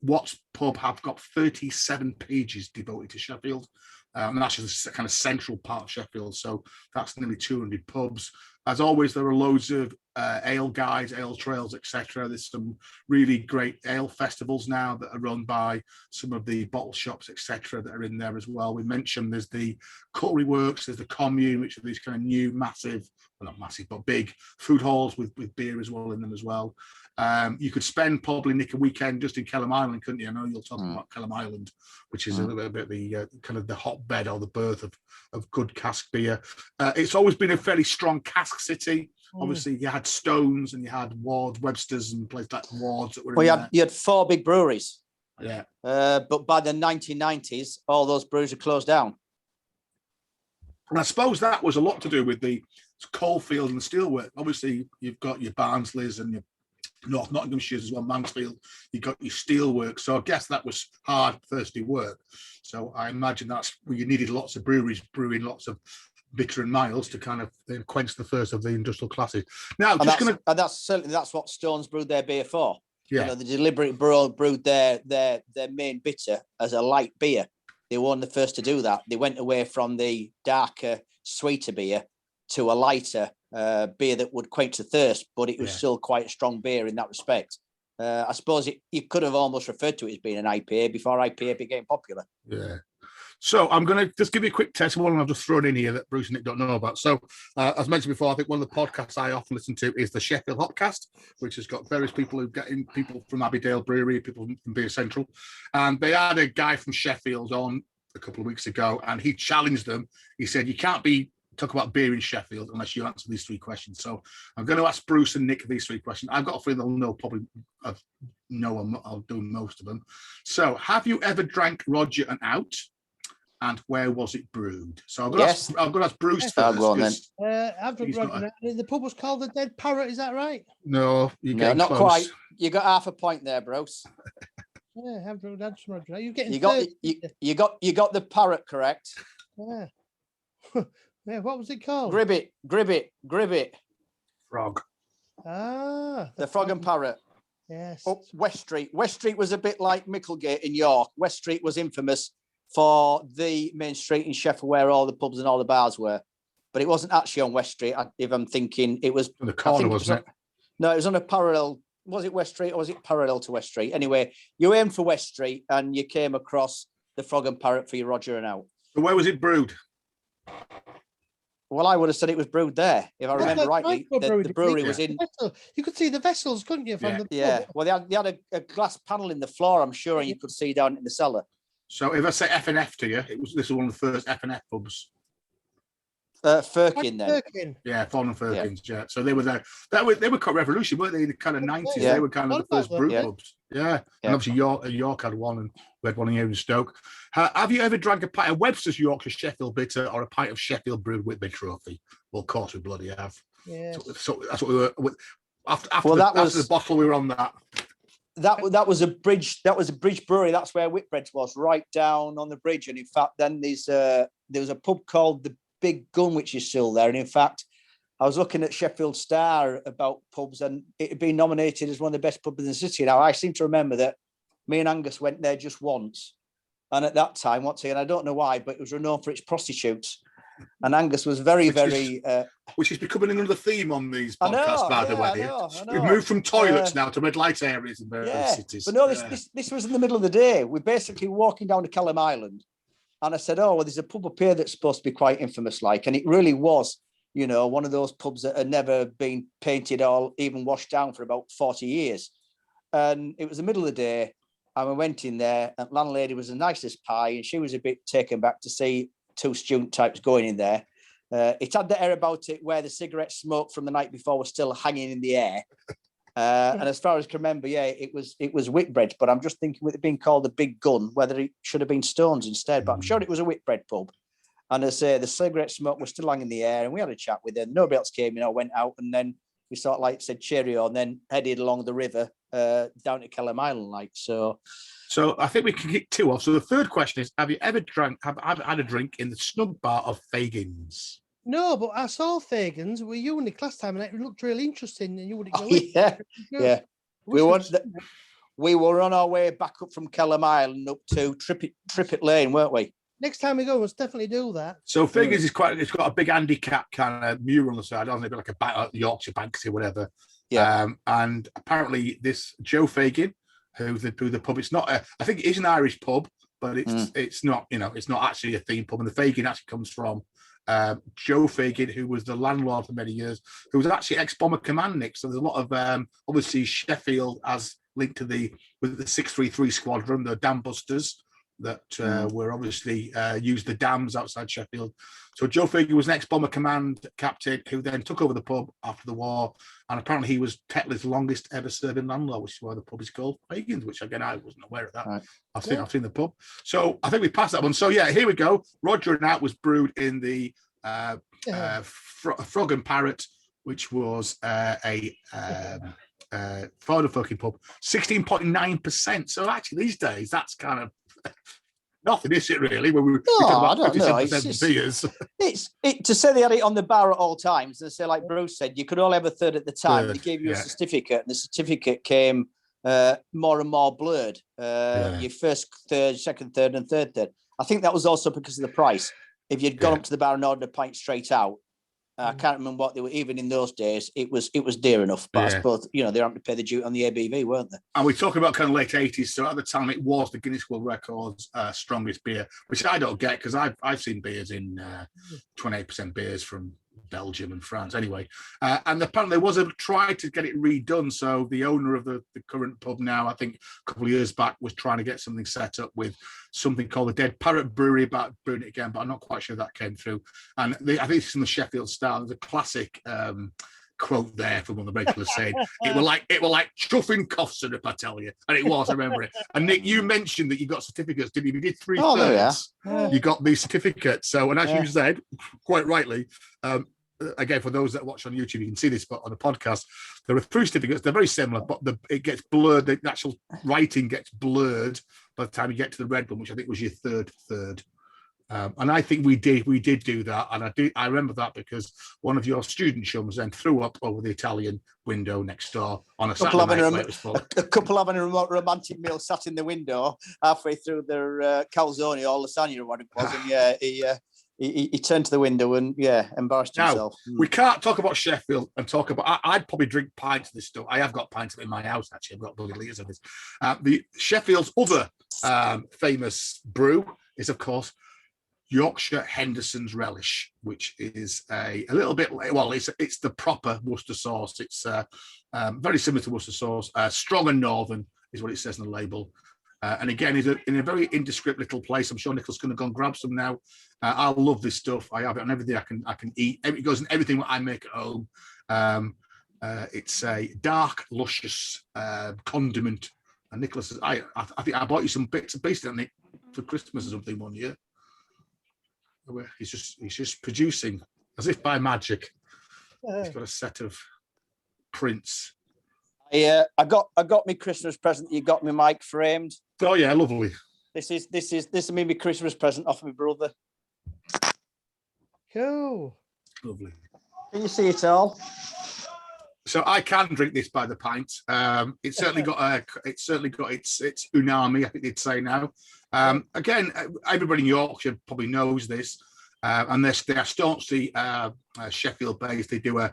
Watts Pub have got 37 pages devoted to Sheffield. And that's just a kind of central part of Sheffield. So that's nearly 200 pubs. As always, there are loads of ale guides, ale trails, etc. There's some really great ale festivals now that are run by some of the bottle shops, etc., that are in there as well. We mentioned there's the Cutlery Works, there's the Commune, which are these kind of new massive, well, not massive, but big food halls with beer as well in them as well. You could spend probably, Nick, a weekend just in Kellam Island, couldn't you? I know you'll talk about Kellam Island, which is a little bit the kind of the hotbed or the birth of good cask beer. It's always been a fairly strong cask city. Obviously, you had Stones and you had Wards, Webster's, and places like Wards that were. Well, you had 4 big breweries. Yeah. But by the 1990s, all those breweries are closed down. And I suppose that was a lot to do with the coalfield and the steelwork. Obviously, you've got your Barnsleys and your North Nottinghamshire as well, Mansfield. You've got your steelwork. So I guess that was hard, thirsty work. So I imagine that's where you needed lots of breweries brewing lots of bitter and miles to kind of quench the thirst of the industrial classes. Now, that's what Stones brewed their beer for. Yeah, you know, the deliberate brewed their main bitter as a light beer. They weren't the first to do that. They went away from the darker, sweeter beer to a lighter beer that would quench the thirst, but it was still quite a strong beer in that respect. I suppose you could have almost referred to it as being an IPA before IPA became popular. Yeah. So I'm going to just give you a quick test. One I've just thrown in here that Bruce and Nick don't know about. So as mentioned before, I think one of the podcasts I often listen to is the Sheffield Hopcast, which has got various people who get in, people from Abbeydale Brewery, people from Beer Central. And they had a guy from Sheffield on a couple of weeks ago, and he challenged them. He said, you can't talk about beer in Sheffield unless you answer these 3 questions. So I'm going to ask Bruce and Nick these 3 questions. I've got a feeling they'll know probably I'll do most of them. So have you ever drank Roger and Out? And where was it brewed? So I'm going to ask Bruce first. Go on, then. I've drank Roger. The pub was called the Dead Parrot. Is that right? No, not close. Quite. You got half a point there, Bruce. Yeah, I've drunk some Roger. Are you getting? You got the parrot correct. Yeah. Yeah. What was it called? Gribbet. Frog. Ah. The Frog and Parrot. Yes. Up West Street. West Street was a bit like Micklegate in York. West Street was infamous for the main street in Sheffield where all the pubs and all the bars were. But it wasn't actually on West Street, if I'm thinking. It was on the corner, wasn't it? No, it was on a parallel. Was it West Street or was it parallel to West Street? Anyway, you aimed for West Street and you came across the Frog and Parrot for your Roger and Out. So where was it brewed? Well, I would have said it was brewed there, if I remember rightly. The brewery was in. You could see the vessels, couldn't you? From Well, they had a glass panel in the floor, I'm sure, and you could see down in the cellar. So if I say F&F to you, this is one of the first F&F pubs. Firkin then. Firkin. Yeah, Fawn and Firkins, yeah. So they were there. They were quite revolutionary, weren't they? In the kind of 90s, they were kind of the first brew pubs. Yeah. And obviously York had one, and we had one here in Stoke. Have you ever drank a pint of Webster's Yorkshire Sheffield Bitter or a pint of Sheffield Brewed Whitby Trophy? Well, of course we bloody have. Yeah. So that's what we were after the bottle. We were on that. That was a bridge. That was a bridge brewery. That's where Whitbread's was, right down on the bridge. And in fact, then there was a pub called the Big Gun, which is still there. And in fact, I was looking at Sheffield Star about pubs, and it had been nominated as one of the best pubs in the city. Now, I seem to remember that me and Angus went there just once. And at that time, once again, I don't know why, but it was renowned for its prostitutes. And Angus was very, which is becoming another theme on these podcasts, by the way. I know. We've moved from toilets now to red light areas in various cities. But no, this was in the middle of the day. We're basically walking down to Kellam Island. And I said, there's a pub up here that's supposed to be quite infamous like. And it really was, one of those pubs that had never been painted or even washed down for about 40 years. And it was the middle of the day. And we went in there, and landlady was the nicest pie. And she was a bit taken back to see 2 student types going in there. It had the air about it where the cigarette smoke from the night before was still hanging in the air. And as far as I can remember, it was Whitbread, but I'm just thinking with it being called the Big Gun, whether it should have been Stones instead. But I'm sure it was a Whitbread pub. And as I say, the cigarette smoke was still hanging in the air, and we had a chat with them. Nobody else came in. I went out, and then we sort of like said cheerio, and then headed along the river down to Keller Island. So I think we can kick 2 off. So the third question is: have you ever had a drink in the snug bar of Fagin's? No, but I saw Fagin's with you and Nick last time, and it looked really interesting. And you wouldn't go yeah. We were on our way back up from Keller Island up to Trippit Lane, weren't we? Next time we go, let's definitely do that. So Fagin's is it's got a big handicap kind of mural on the side, hasn't it? Like a Yorkshire Banksy or whatever. Yeah. And apparently this Joe Fagin, who the pub, it's not I think it is an Irish pub, but it's not, it's not actually a theme pub. And the Fagin actually comes from Joe Fagin, who was the landlord for many years, who was actually ex-bomber command, Nick. So there's a lot of obviously Sheffield as linked to with the 633 squadron, the dam busters that were obviously used the dams outside Sheffield. So Joe Fagin was an ex-bomber command captain who then took over the pub after the war, and apparently he was Tetley's longest ever serving landlord, which is why the pub is called Fagin's, which again I wasn't aware of that. Right. I've seen the pub. So I think we passed that one. So yeah, here we go. Roger and Out was brewed in the Frog and Parrot, which was a Florida fucking pub, 16.9%. So actually these days that's kind of nothing, is it really? When we I don't know. It's to say they had it on the bar at all times. And say, like Bruce said, you could only have a third at the time. They gave you a certificate, and the certificate came more and more blurred. Your first third, second third, and third third. I think that was also because of the price. If you'd gone up to the bar and ordered a pint straight out, I can't remember what they were. Even in those days, it was dear enough. But I suppose they're having to pay the duty on the ABV, weren't they? And we're talking about kind of late 80s. So at the time, it was the Guinness World Records strongest beer, which I don't get because I've seen beers in 28% beers from Belgium and France. Anyway, and apparently there was a try to get it redone. So the owner of the current pub now, I think a couple of years back, was trying to get something set up with something called the Dead Parrot Brewery about brewing it again, but I'm not quite sure that came through. And I think it's in the Sheffield style. There's a classic quote there from one of the regulars saying, it were like chuffing cough syrup, I tell you. And it was, I remember it. And Nick, you mentioned that you got certificates, didn't you? You did 3/3. You got these certificates. So, and as you said, quite rightly, again, for those that watch on YouTube, you can see this, but on the podcast, there are 3 certificates. They're very similar, but it gets blurred. The actual writing gets blurred by the time you get to the red one, which I think was your third. And I think we did do that, and I remember that because one of your student chums then threw up over the Italian window next door on a Saturday night. A couple having a romantic meal sat in the window halfway through their calzone or lasagna or what it was, and he turned to the window and embarrassed himself. We can't talk about Sheffield and talk about. I'd probably drink pints of this stuff. I have got pints of it in my house. Actually, I've got bloody litres of this. The Sheffield's other famous brew is, of course, Yorkshire Henderson's Relish, which is a little bit, well, it's the proper Worcester sauce. It's very similar to Worcester sauce. Strong and northern is what it says on the label. And again, is in a very indescript little place. I'm sure Nicholas going to go and grab some now. I love this stuff. I have it on everything I can eat. It goes in everything I make at home. It's a dark, luscious condiment. And Nicholas says, I think I bought you some bits and pieces, Nick, for Christmas or something one year. He's just producing as if by magic. He's got a set of prints. I got me Christmas present. You got me Mike framed. Oh yeah, lovely. This is me Christmas present off my brother. Cool. Lovely. Can you see it all? So I can drink this by the pint. It's certainly got its umami, I think they'd say now. Again, everybody in Yorkshire probably knows this, and they are staunchly Sheffield based. They do a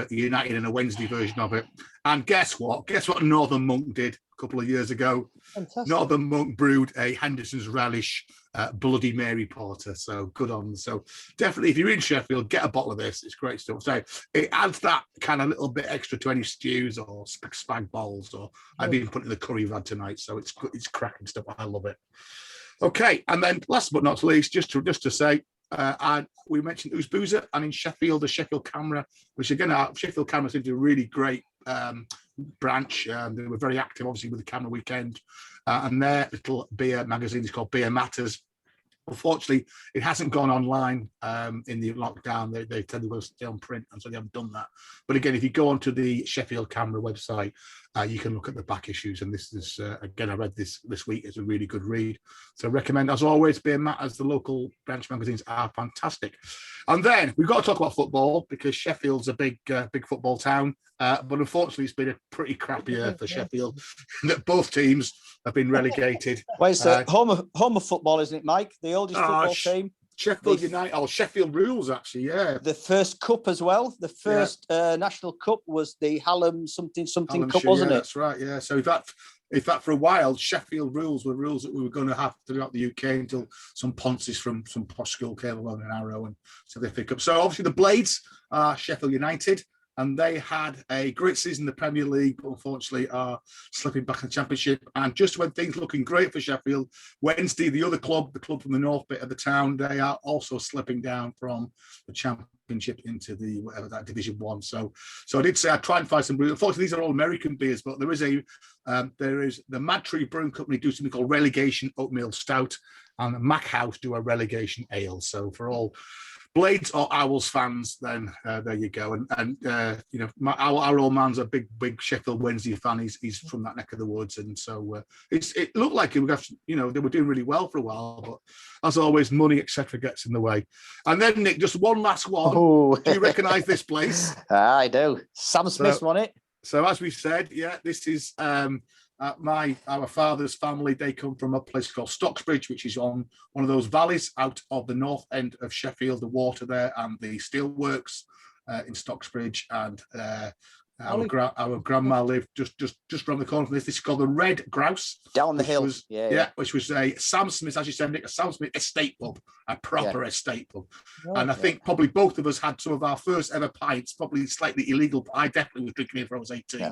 United and a Wednesday version of it. And guess what? Guess what Northern Monk did a couple of years ago? Fantastic. Northern Monk brewed a Henderson's Relish Bloody Mary Porter. So good on. So definitely, if you're in Sheffield, get a bottle of this. It's great stuff. So it adds that kind of little bit extra to any stews or spag balls, or I've even put in the curry we've had tonight. So it's cracking stuff. I love it. Okay, and then last but not least, just to say, And we mentioned Oostboozer, and in Sheffield, the Sheffield Camera, which again, Sheffield Camera seems to be a really great branch. They were very active, obviously, with the Camera Weekend. And their little beer magazine is called Beer Matters. Unfortunately, it hasn't gone online in the lockdown. They tend to stay on print, and so they haven't done that. But again, if you go onto the Sheffield Camera website, you can look at the back issues. And this is, again, I read this week. It's a really good read. So I recommend, as always, Beer Matters. The local branch magazines are fantastic. And then we've got to talk about football, because Sheffield's a big football town. But unfortunately, it's been a pretty crappy year for Sheffield. That both teams have been relegated. Well, it's home of football, isn't it, Mike? The oldest football team. Sheffield United, Sheffield Rules, actually, yeah. The first cup as well. The first national cup was the Hallam something cup, wasn't it? That's right, yeah. So in fact, for a while, Sheffield Rules were rules that we were going to have throughout the UK until some Ponces from some posh school came along an arrow, and so they pick up. So obviously the Blades are Sheffield United, and they had a great season in the Premier League, but unfortunately are slipping back in the Championship. And just when things are looking great for Sheffield, Wednesday, the other club, the club from the north bit of the town, they are also slipping down from the Championship into the whatever that Division 1. So I did say I'd try and find some brews. Unfortunately, these are all American beers, but there is the Mad Tree Brewing Company do something called Relegation Oatmeal Stout, and the Mac House do a Relegation Ale. So for all Blades or Owls fans, then there you go. And you know, our old man's a big Sheffield Wednesday fan. He's from that neck of the woods, and so it looked like it would have, you know, they were doing really well for a while, but as always, money etc. gets in the way. And then Nick, just one last one. Oh. Do you recognise this place? I do. Sam Smith won it. So as we said, yeah, this is our father's family. They come from a place called Stocksbridge, which is on one of those valleys out of the north end of Sheffield. The water there and the steelworks in Stocksbridge, and our grandma lived just around the corner from this. This is called the Red Grouse. Down the hill. Which was a Sam Smith, as you said, Nick, a Sam Smith estate pub, a proper estate pub. And I think probably both of us had some of our first ever pints, probably slightly illegal. I definitely was drinking it when I was 18.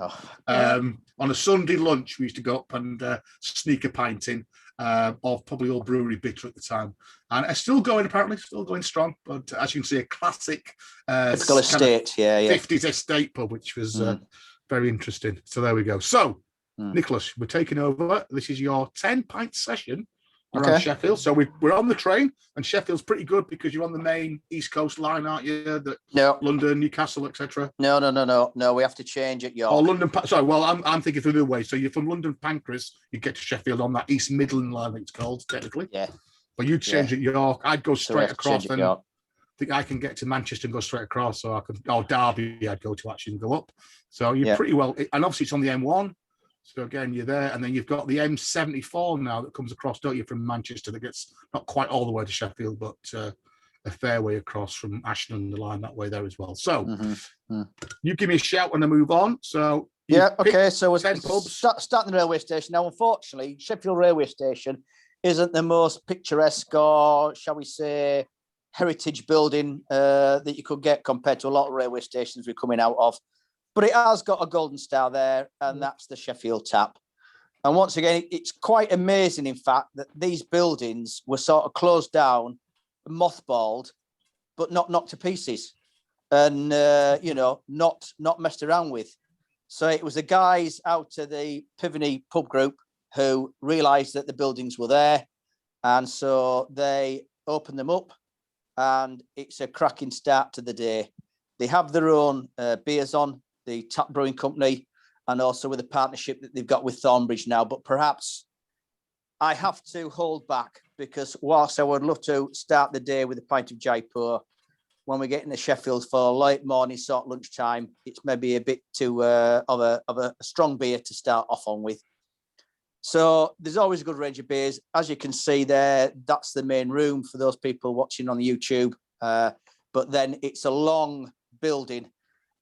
On a Sunday lunch, we used to go up and sneak a pint in of probably all brewery bitter at the time. And it's still going, apparently, still going strong. But as you can see, a classic typical estate, 50s estate pub, which was very interesting. So there we go. So, Nicholas, we're taking over. This is your 10-pint session around Sheffield. So we're on the train, and Sheffield's pretty good because you're on the main East Coast line, aren't you? No. London, Newcastle, etc. No. We have to change at York. Oh, London. Sorry, well, I'm thinking through the way. So you're from London Pancras, you get to Sheffield on that East Midland line, I think it's called, technically. Yeah. But you'd change at York. I'd go straight across, and I York. think I can get to Manchester and go straight across. So I could, Derby, I'd go to actually and go up. So you're pretty well, and obviously it's on the M1. So again, you're there, and then you've got the M74 now that comes across, don't you, from Manchester, that gets not quite all the way to Sheffield, but a fair way across from Ashton, the line that way there as well. So you give me a shout when I move on. So so we're starting the railway station. Now, unfortunately, Sheffield railway station isn't the most picturesque, or shall we say, heritage building that you could get compared to a lot of railway stations we're coming out of. But it has got a golden star there, and that's the Sheffield Tap. And once again, it's quite amazing, in fact, that these buildings were sort of closed down, mothballed, but not knocked to pieces, and not messed around with. So it was the guys out of the Pivney pub group who realised that the buildings were there, and so they opened them up, and it's a cracking start to the day. They have their own beers on, the Tap Brewing Company, and also with a partnership that they've got with Thornbridge now. But perhaps I have to hold back, because whilst I would love to start the day with a pint of Jaipur, when we get into Sheffield for late morning, sort of lunchtime, it's maybe a bit too of a strong beer to start off on with. So there's always a good range of beers. As you can see there, that's the main room for those people watching on the YouTube. But then it's a long building.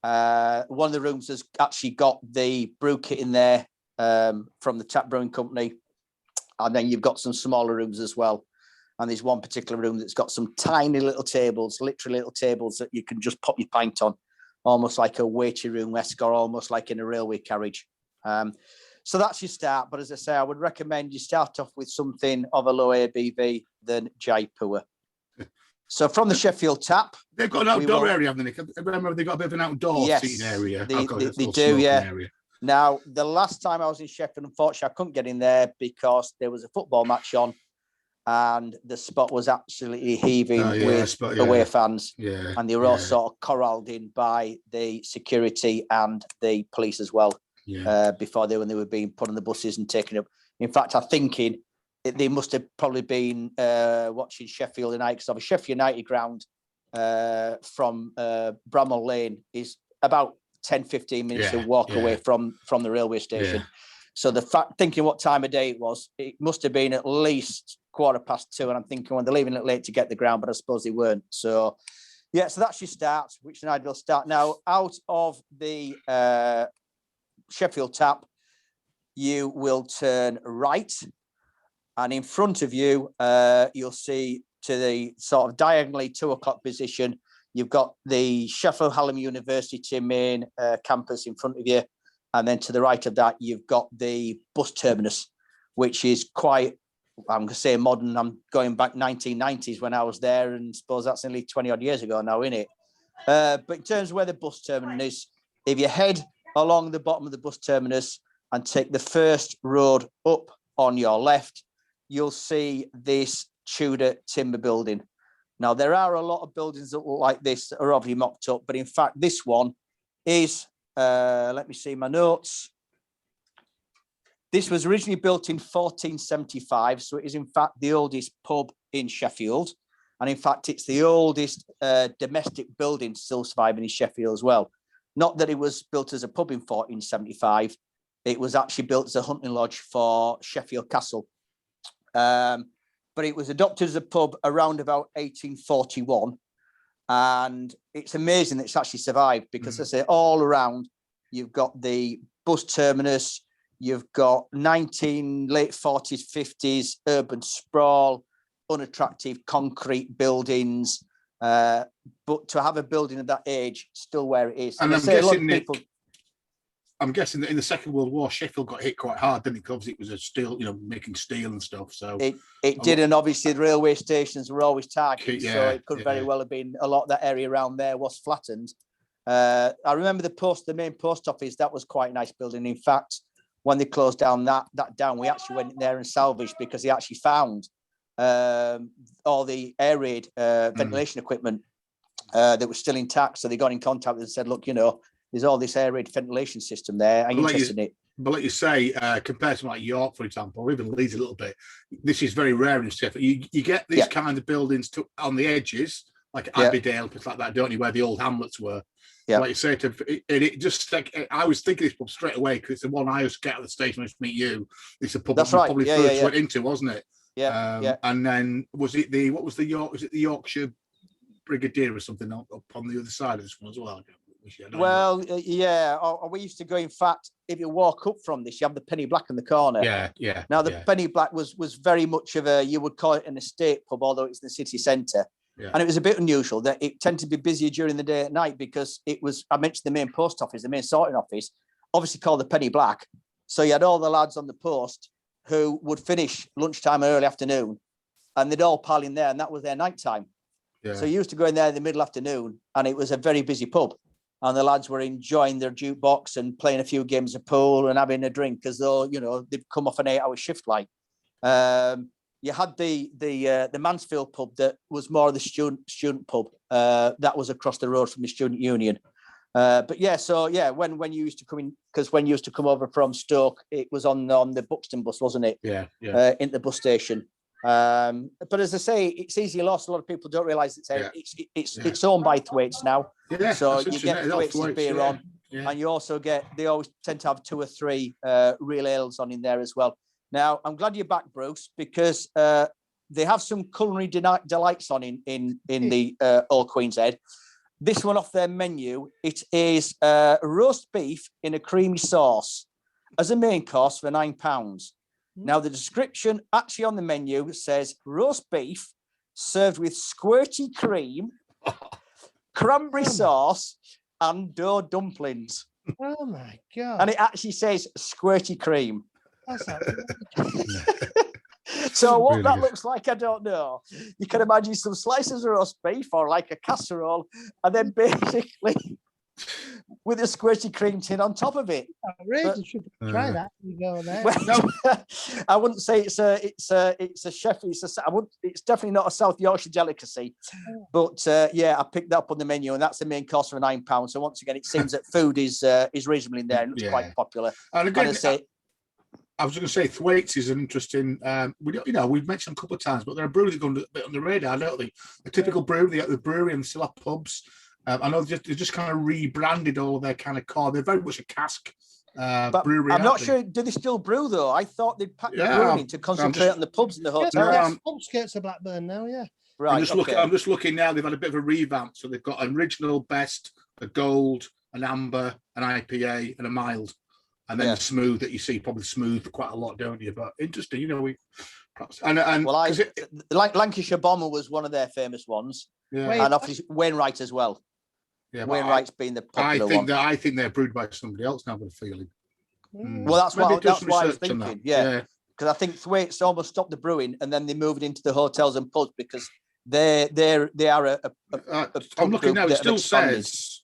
One of the rooms has actually got the brew kit in there from the Tap Brewing Company. And then you've got some smaller rooms as well. And there's one particular room that's got some tiny little tables, literally little tables that you can just pop your pint on, almost like a waiting room-esque, or almost like in a railway carriage. So that's your start. But as I say, I would recommend you start off with something of a low ABV than Jaipur. So from the Sheffield tap, they've got an outdoor area, haven't they? I remember they've got a bit of an outdoor seating area. They do, yeah. Area. Now, the last time I was in Sheffield, unfortunately, I couldn't get in there because there was a football match on, and the spot was absolutely heaving with away fans, and they were all sort of corralled in by the security and the police as well. Before when they were being put on the buses and taken up. In fact, I'm thinking they must have probably been watching Sheffield United, because the Sheffield United ground from Bramall Lane is about 10-15 minutes to walk away from the railway station. So thinking what time of day it must have been at least 2:15, and I'm thinking, they're leaving it late to get the ground, but I suppose they weren't. So so that's your start, which is an ideal start. Now, out of the Sheffield tap, you will turn right, and in front of you, you'll see to the sort of diagonally 2 o'clock position, you've got the Sheffield Hallam University main campus in front of you. And then to the right of that, you've got the bus terminus, which is quite, I'm going to say modern. I'm going back 1990s when I was there, and suppose that's nearly 20 odd years ago now, isn't it? But in terms of where the bus terminus is, if you head along the bottom of the bus terminus and take the first road up on your left, you'll see this Tudor timber building. Now, there are a lot of buildings that look like this that are obviously mocked up, but in fact, this one is, let me see my notes. This was originally built in 1475, so it is in fact the oldest pub in Sheffield. And in fact, it's the oldest domestic building still surviving in Sheffield as well. Not that it was built as a pub in 1475. It was actually built as a hunting lodge for Sheffield Castle. But it was adopted as a pub around about 1841. And it's amazing that it's actually survived, because I say all around, you've got the bus terminus, you've got late 40s, 50s, urban sprawl, unattractive concrete buildings. But to have a building of that age still where it is. And I'm guessing that in the Second World War, Sheffield got hit quite hard, didn't it? Because it was a steel, making steel and stuff. So it did, and obviously the railway stations were always targeted, so it could very well have been a lot of that area around there was flattened. I remember the main post office. That was quite a nice building. In fact, when they closed down that down, we actually went in there and salvaged, because they actually found all the air raid ventilation equipment that was still intact. So they got in contact with us and said, look, there's all this air raid ventilation system there. Are you interested in it? But like you say, compared to like York, for example, or even Leeds a little bit, this is very rare in Sheffield. You get these kind of buildings on the edges, like Abbeydale, places like that, don't you, where the old hamlets were. Yeah. Like you say, it just like, I was thinking this pub straight away, because it's the one I used to get at the station when I used to meet you. It's a pub that probably first went into, wasn't it? Yeah. And then was it the Yorkshire Brigadier or something up on the other side of this one as well? Well, we used to go. In fact, if you walk up from this, you have the Penny Black in the corner. Yeah. Now the Penny Black was very much of you would call it an estate pub, although it's in the city centre. Yeah. And it was a bit unusual that it tended to be busier during the day at night, because it was, I mentioned the main post office, the main sorting office, obviously called the Penny Black. So you had all the lads on the post who would finish lunchtime or early afternoon, and they'd all pile in there, and that was their night time. Yeah. So you used to go in there in the middle afternoon, and it was a very busy pub. And the lads were enjoying their jukebox and playing a few games of pool and having a drink, as though, they'd come off an 8-hour shift. Like you had the Mansfield pub that was more of the student pub that was across the road from the student union. But when you used to come in, because when you used to come over from Stoke, it was on the Buxton bus, wasn't it? Yeah. In the bus station. But as I say, it's easily lost. A lot of people don't realise it's owned by Thwaites now. Yeah, so you get Thwaites beer on, and you also they always tend to have 2 or 3 real ales on in there as well. Now, I'm glad you're back, Bruce, because they have some culinary delights on in the Old Queen's Head. This one off their menu, it is roast beef in a creamy sauce as a main course for £9. Now, the description actually on the menu says roast beef served with squirty cream, cranberry sauce, and dough dumplings. Oh, my God. And it actually says squirty cream. That's So what Really that good. looks like, I don't know. You can imagine some slices of roast beef or like a casserole, and then basically with a squirty cream tin on top of it. Outrageous. You should try that. You go there. Well, I wouldn't say it's a Sheffield. It's definitely not a South Yorkshire delicacy, but yeah, I picked that up on the menu, and that's the main cost for £9. So once again, it seems that food is reasonably in there and it's quite popular. And again, And I was going to say Thwaites is an interesting. We've mentioned a couple of times, but they're a brewery that go a bit on the radar, don't they? The typical brewery, they got the brewery and still have pubs. I know they just kind of rebranded all of their kind of core. They're very much a cask brewery. I'm not sure. Do they still brew though? I thought they'd pack the brewing to concentrate on the pubs and the hotels. Yeah, outskirts of Blackburn now, yeah. Right. I'm just looking now. They've had a bit of a revamp, so they've got an original, best, a gold, an amber, an IPA, and a mild, and then the smooth that you see. Probably smooth quite a lot, don't you? But interesting, we perhaps Lancashire Bomber was one of their famous ones, and obviously Wainwright as well. Yeah, Wainwright's been the popular one. I think they're brewed by somebody else now. I've got a feeling. Well, that's why I was thinking. Yeah, because I think Thwaites almost stopped the brewing, and then they moved into the hotels and pubs because they are a I'm looking now. It still says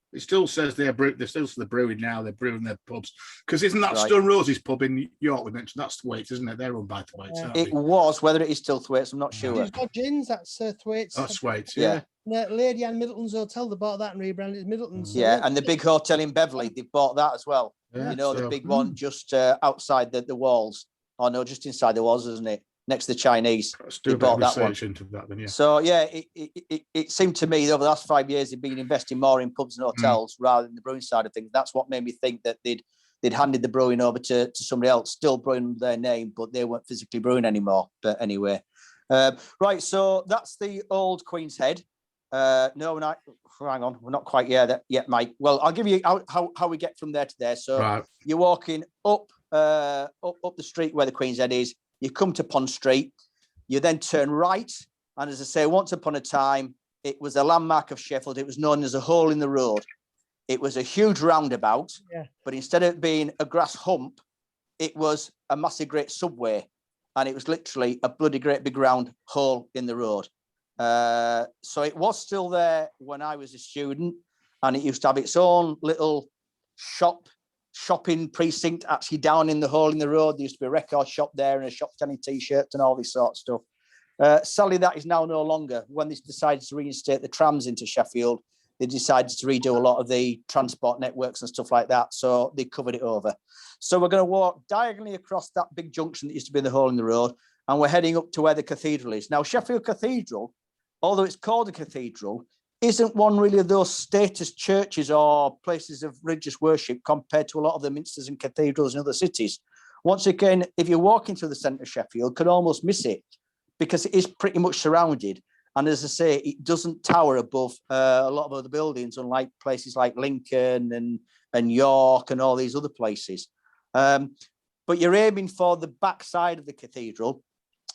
they're still the brewing now. They're brewing their pubs because isn't that Stone Roses pub in York? We mentioned that's Thwaites, isn't it? They're run by Thwaites. It was. Whether it is still Thwaites, I'm not sure. You've got gins. That's Thwaites. That's Thwaites. Yeah. Lady Anne Middleton's Hotel. They bought that and rebranded it Middleton's. Yeah, and the big hotel in Beverley, they bought that as well. Yeah, the big one just outside the walls. Oh no, just inside the walls, isn't it? Next to the Chinese. They bought that one. Into that, then, yeah. So yeah, it seemed to me over the last 5 years they've been investing more in pubs and hotels rather than the brewing side of things. That's what made me think that they'd handed the brewing over to somebody else, still brewing their name, but they weren't physically brewing anymore. But anyway, right. So that's the old Queen's Head. No, we're not. Hang on, we're not quite yet, Mike. Well, I'll give you how we get from there to there. So you're walking up the street where the Queen's Head is. You come to Pond Street. You then turn right, and as I say, once upon a time, it was a landmark of Sheffield. It was known as a hole in the road. It was a huge roundabout, but instead of being a grass hump, it was a massive great subway, and it was literally a bloody great big round hole in the road. So it was still there when I was a student, and it used to have its own little shopping precinct actually down in the hole in the road. There used to be a record shop there and a shop selling t-shirts and all this sort of stuff. Sadly, that is now no longer. When they decided to reinstate the trams into Sheffield, they decided to redo a lot of the transport networks and stuff like that. So they covered it over. So we're going to walk diagonally across that big junction that used to be in the hole in the road, and we're heading up to where the cathedral is. Now, Sheffield Cathedral, although it's called a cathedral, isn't one really of those status churches or places of religious worship compared to a lot of the minsters and cathedrals in other cities. Once again, if you're walking through the centre of Sheffield, you can almost miss it because it is pretty much surrounded. And as I say, it doesn't tower above a lot of other buildings, unlike places like Lincoln and York and all these other places. But you're aiming for the back side of the cathedral.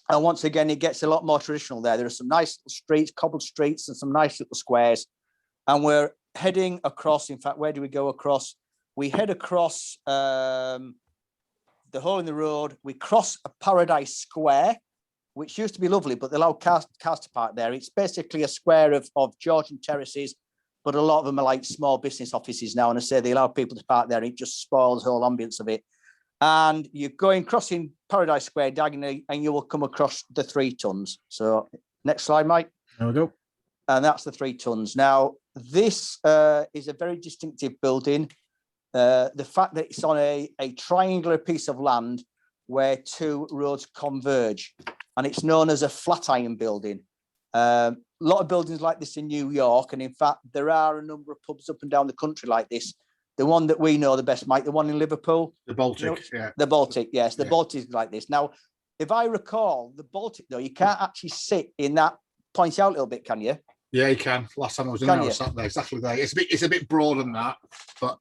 And once again, it gets a lot more traditional there. There are some nice little streets, cobbled streets, and some nice little squares. And we're heading across. In fact, where do we go across? We head across the hole in the road. We cross a Paradise Square, which used to be lovely, but they allow cars to park there. It's basically a square of Georgian terraces, but a lot of them are like small business offices now. And I say they allow people to park there, and it just spoils the whole ambience of it. And you're crossing Paradise Square diagonally, and you will come across the 3 Tons. So next slide, Mike. There we go. And that's the 3 Tons. Now, this is a very distinctive building. The fact that it's on a triangular piece of land where 2 roads converge, and it's known as a Flatiron building. A lot of buildings like this in New York, and in fact, there are a number of pubs up and down the country like this. The one that we know the best, Mike, the one in Liverpool. The Baltic, The Baltic, yes. The Baltic is like this. Now, if I recall, the Baltic, though, you can't actually sit in that, point out a little bit, can you? Yeah, you can. Last time I was in there, I sat there, exactly there. It's a bit broader than that, but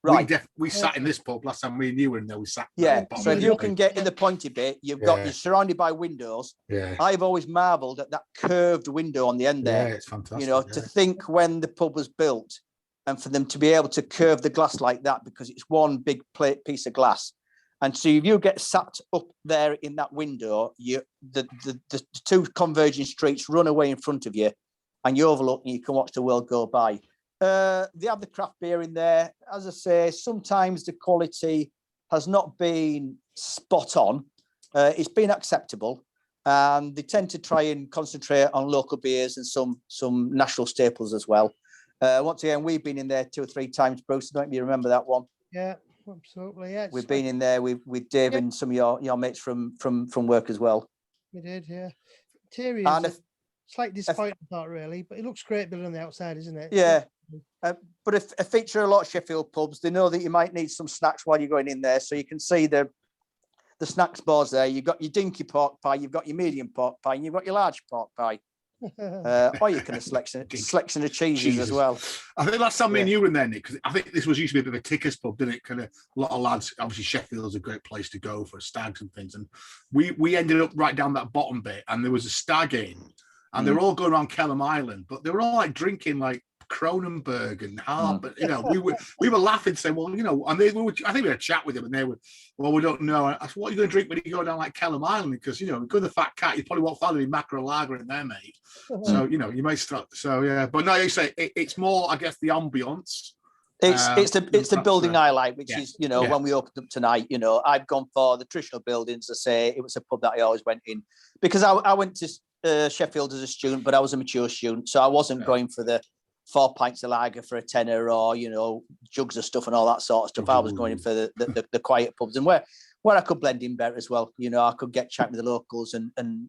we sat in this pub last time we were in there. We sat. Yeah, so if you can get in the pointy bit, you're surrounded by windows. Yeah. I've always marvelled at that curved window on the end there. Yeah, it's fantastic. To think when the pub was built, and for them to be able to curve the glass like that, because it's one big piece of glass, And so if you get sat up there in that window, the two converging streets run away in front of you, and you overlook and you can watch the world go by. They have the craft beer in there. As I say, sometimes the quality has not been spot on. It's been acceptable. And they tend to try and concentrate on local beers and some national staples as well. Once again, we've been in there 2 or 3 times, Bruce. Don't you remember that one? Yeah, absolutely. Yeah, we've been in there with Dave and some of your mates from work as well. We did, yeah. Interior is slightly disappointing, I thought, really, but it looks great building on the outside, isn't it? Yeah. But a feature a lot of Sheffield pubs, they know that you might need some snacks while you're going in there, so you can see the snacks bars there. You've got your dinky pork pie, you've got your medium pork pie, and you've got your large pork pie. Or you can have selection of cheeses as well. I think last time me and you were in there, Nick, because I think this was used to be a bit of a tickers pub, didn't it? Kind of a lot of lads. Obviously, Sheffield is a great place to go for stags and things. And we ended up right down that bottom bit, and there was a stag in, and they were all going around Kellen Island, but they were all like drinking like Kronenberg and Hart, but you know, we were laughing, saying, well, you know, and I think we had a chat with them, and they were, well, we don't know. I said, what are you going to drink when you go down like Kellam Island? Because you know, go to the Fat Cat, you probably won't find any mackerel lager in there, mate. So you know, you may start. So yeah, but no, you say it's more, I guess, the ambience. It's the building highlight, which is, you know, when we opened up tonight, you know, I've gone for the traditional buildings. I say it was a pub that I always went in because I went to Sheffield as a student, but I was a mature student, so I wasn't going for the 4 pints of lager for a tenner, or you know, jugs of stuff and all that sort of stuff. I was going in for the quiet pubs, and where I could blend in better as well. You know, I could get chatting with the locals and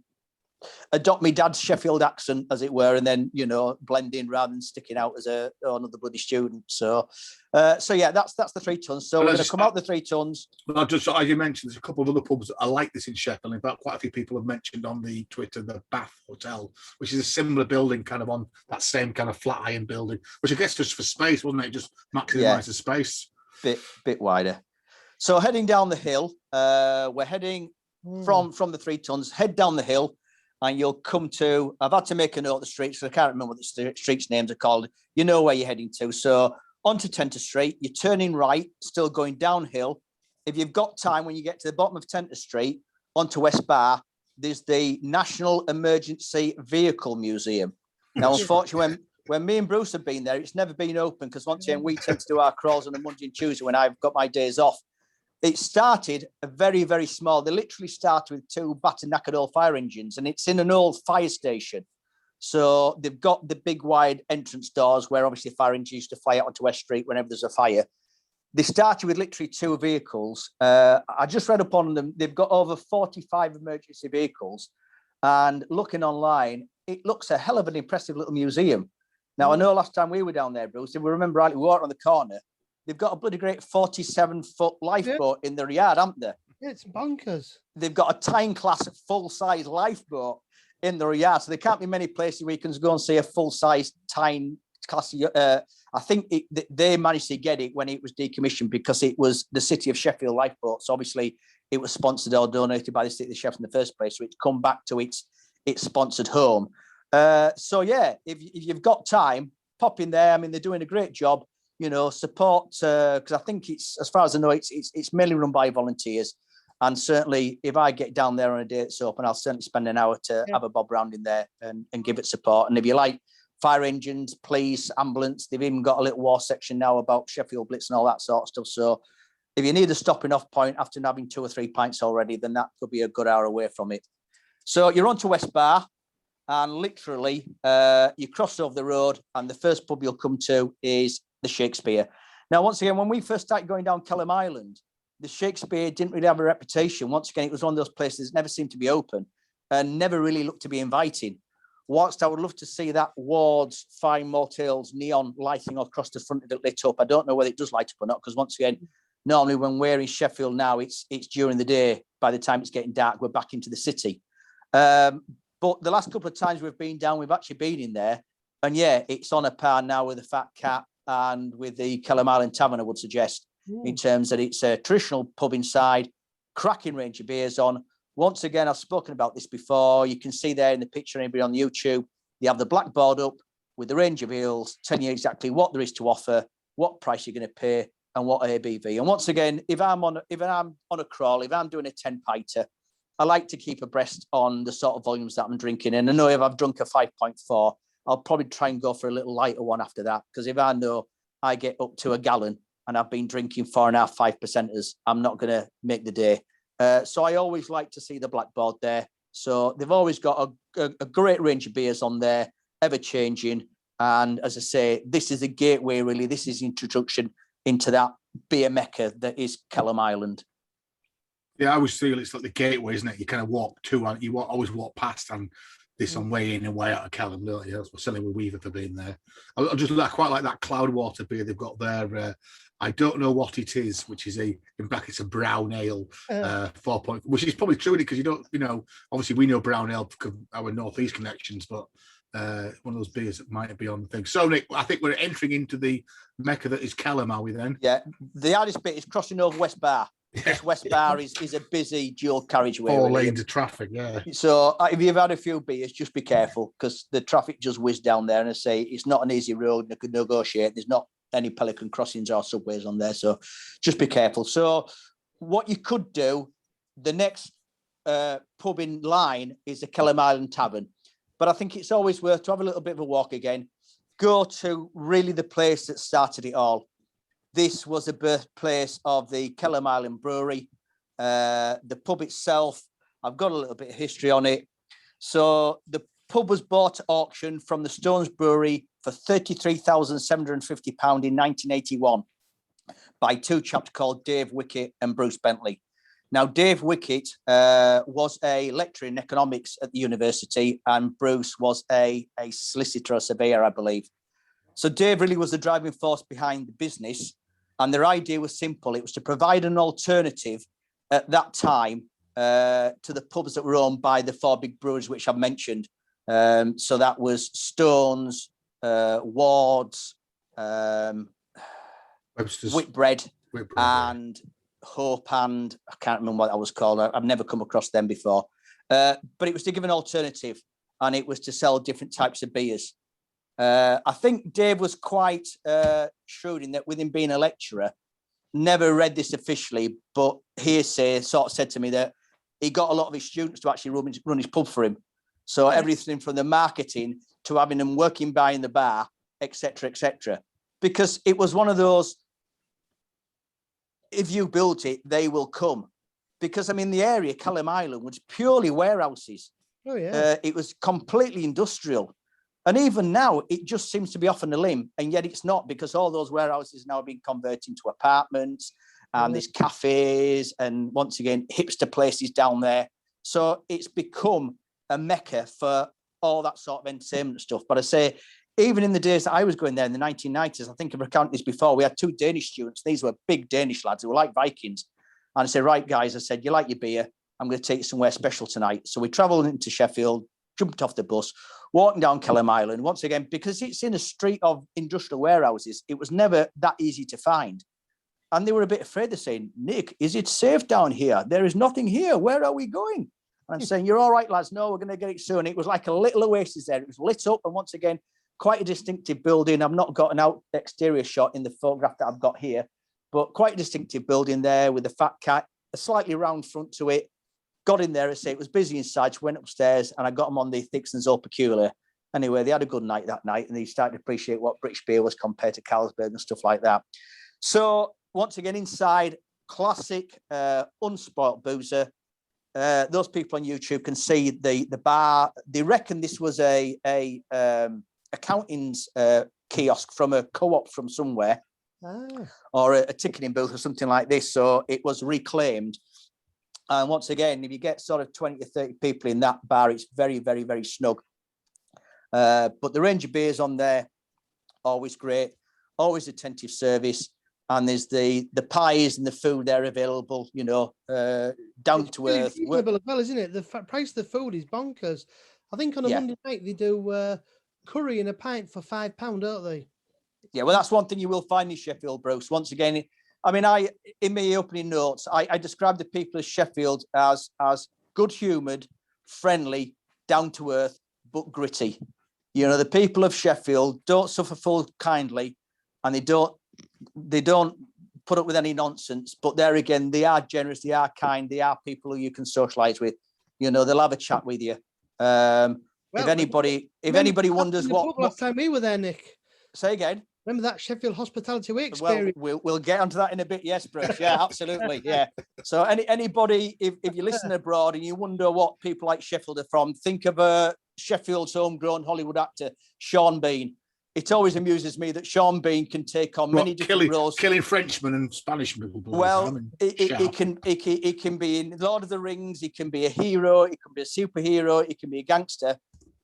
adopt my dad's Sheffield accent, as it were, and then, you know, blend in rather than sticking out as another bloody student. So yeah, that's the 3 tons. So we're going to come out the 3 tons. Well, just as you mentioned, there's a couple of other pubs that are like this in Sheffield. In fact, quite a few people have mentioned on the Twitter the Bath Hotel, which is a similar building, kind of on that same kind of flat iron building, which I guess just for space, wasn't it? Just maximise the space. Bit wider. So heading down the hill, we're heading from the 3 tons, head down the hill, and you'll come to, I've had to make a note of the streets, so I can't remember what the streets names are called. You know where you're heading to. So onto Tenter Street, you're turning right, still going downhill. If you've got time, when you get to the bottom of Tenter Street, onto West Bar, there's the National Emergency Vehicle Museum. Now, unfortunately, when me and Bruce have been there, it's never been open, because once again, we tend to do our crawls on a Monday and Tuesday when I've got my days off. It started a very, very small. They literally started with 2 battered knackered old fire engines, and it's in an old fire station. So they've got the big wide entrance doors where obviously fire engines used to fly out onto West Street whenever there's a fire. They started with literally 2 vehicles. I just read up on them. They've got over 45 emergency vehicles, and looking online, it looks a hell of an impressive little museum. Now, I know last time we were down there, Bruce, if we remember rightly, we walked on the corner. They've got a bloody great 47-foot lifeboat in their yard, haven't they? Yeah, it's bonkers. They've got a Tyne class full-size lifeboat in their yard, so there can't be many places where you can go and see a full-size Tyne class. I think they managed to get it when it was decommissioned, because it was the City of Sheffield lifeboat. So obviously it was sponsored or donated by the City of Sheffield in the first place, so it's come back to its sponsored home. So yeah, if you've got time, pop in there. I mean, they're doing a great job. You know, support, because I think it's, as far as I know, it's mainly run by volunteers. And certainly if I get down there on a day it's open, I'll certainly spend an hour to have a bob round in there and give it support. And if you like fire engines, police, ambulance, they've even got a little war section now about Sheffield Blitz and all that sort of stuff. So if you need a stopping off point after having 2 or 3 pints already, then that could be a good hour away from it. So you're on to West Bar, and literally you cross over the road, and the first pub you'll come to is the Shakespeare. Now, once again, when we first started going down Kellam Island, the Shakespeare didn't really have a reputation. Once again, it was one of those places that never seemed to be open and never really looked to be inviting. Whilst I would love to see that Ward's Fine Motels neon lighting across the front of it lit up, I don't know whether it does light up or not, because once again, normally when we're in Sheffield now, it's during the day. By the time it's getting dark, we're back into the city. But the last couple of times we've been down, we've actually been in there. And yeah, it's on a par now with the Fat Cat and with the Kellam Island Tavern, I would suggest, in terms that it's a traditional pub inside, cracking range of beers on. Once again, I've spoken about this before. You can see there in the picture, anybody on YouTube, they have the blackboard up with the range of ales, telling you exactly what there is to offer, what price you're going to pay, and what ABV. And once again, if I'm on a crawl, if I'm doing a 10-pinter, I like to keep abreast on the sort of volumes that I'm drinking. And I know if I've drunk a 5.4, I'll probably try and go for a little lighter one after that. Because if I know I get up to a gallon and I've been drinking 4.5, 5%ers, I'm not going to make the day. So I always like to see the blackboard there. So they've always got a great range of beers on there, ever changing. And as I say, this is a gateway, really. This is introduction into that beer mecca that is Kelham Island. Yeah, I always feel it's like the gateway, isn't it? You kind of walk to, you always walk past and this on way in and way out of Kellen, don't you? Certainly with Weaver for being there. I quite like that Cloudwater beer they've got there. I don't know what it is, which is in brackets a brown ale, 4 point, which is probably true because obviously we know brown ale because our northeast connections, but one of those beers that might be on the thing. So Nick, I think we're entering into the mecca that is Kelham, are we then? Yeah, the hardest bit is crossing over West Bar. This West Bar is a busy dual carriageway. 4 lanes of traffic, yeah. So if you've had a few beers, just be careful because the traffic just whizzes down there. And I say it's not an easy road. You could negotiate. There's not any pelican crossings or subways on there. So just be careful. So what you could do, the next pub in line is the Kelham Island Tavern. But I think it's always worth to have a little bit of a walk again. Go to really the place that started it all. This was the birthplace of the Kelham Island Brewery. The pub itself, I've got a little bit of history on it. So the pub was bought at auction from the Stones Brewery for £33,750 in 1981 by two chaps called Dave Wickett and Bruce Bentley. Now, Dave Wickett was a lecturer in economics at the university, and Bruce was a solicitor or surveyor, I believe. So Dave really was the driving force behind the business. And their idea was simple. It was to provide an alternative at that time to the pubs that were owned by the 4 big breweries, which I've mentioned. So that was Stones, Ward's, Whitbread, and Hope, and I can't remember what that was called. I've never come across them before. But it was to give an alternative, and it was to sell different types of beers. I think Dave was quite shrewd in that with him being a lecturer, never read this officially, but hearsay sort of said to me that he got a lot of his students to actually run his pub for him. So everything from the marketing to having them working behind the bar, etc., etc. Because it was one of those, if you built it, they will come. Because, I mean, the area, Kelham Island, was purely warehouses. Oh, yeah. It was completely industrial. And even now, it just seems to be off on a limb, and yet it's not, because all those warehouses now have been converted into apartments, and there's cafes, and once again, hipster places down there. So it's become a mecca for all that sort of entertainment stuff. But I say, even in the days that I was going there in the 1990s, I think I've recounted this before, we had 2 Danish students. These were big Danish lads who were like Vikings. And I said, right, guys, I said, you like your beer? I'm going to take you somewhere special tonight. So we travelled into Sheffield, jumped off the bus, walking down Kelham Island, once again, because it's in a street of industrial warehouses, it was never that easy to find. And they were a bit afraid. They're saying, Nick, is it safe down here? There is nothing here. Where are we going? And I'm saying, you're all right, lads. No, we're going to get it soon. It was like a little oasis there. It was lit up. And once again, quite a distinctive building. I've not got an out exterior shot in the photograph that I've got here, but quite a distinctive building there with a fat cat, a slightly round front to it. Got in there, I say it was busy inside, so went upstairs and I got them on the Thixton's Old Peculiar. Anyway, they had a good night that night and they started to appreciate what British beer was compared to Carlsberg and stuff like that. So once again, inside, classic, unspoilt boozer. Those people on YouTube can see the bar. They reckon this was a accountant's kiosk from a co-op from somewhere, or a ticketing booth or something like this. So it was reclaimed. And once again, if you get sort of 20 to 30 people in that bar, it's very, very, very snug. But the range of beers on there, always great, always attentive service. And there's the pies and the food there available, you know, down to earth. It's reasonable as well, isn't it? The price of the food is bonkers. I think on a Monday night they do curry and a pint for £5, don't they? Yeah, well, that's one thing you will find in Sheffield, Bruce. Once again, I mean, in my opening notes, I described the people of Sheffield as good-humoured, friendly, down-to-earth, but gritty. You know, the people of Sheffield don't suffer full kindly, and they don't put up with any nonsense. But there again, they are generous, they are kind, they are people who you can socialise with. You know, they'll have a chat with you. If anybody wonders what last time we were there, Nick. Say again. Remember that Sheffield Hospitality Week experience? Well, we'll get onto that in a bit. Yes, Bruce. Yeah, absolutely. Yeah. So anybody, if you listen abroad and you wonder what people like Sheffield are from, think of Sheffield's homegrown Hollywood actor, Sean Bean. It always amuses me that Sean Bean can take on many different roles. Killing Frenchmen and Spanish people. Well, he can be in Lord of the Rings. He can be a hero. He can be a superhero. He can be a gangster.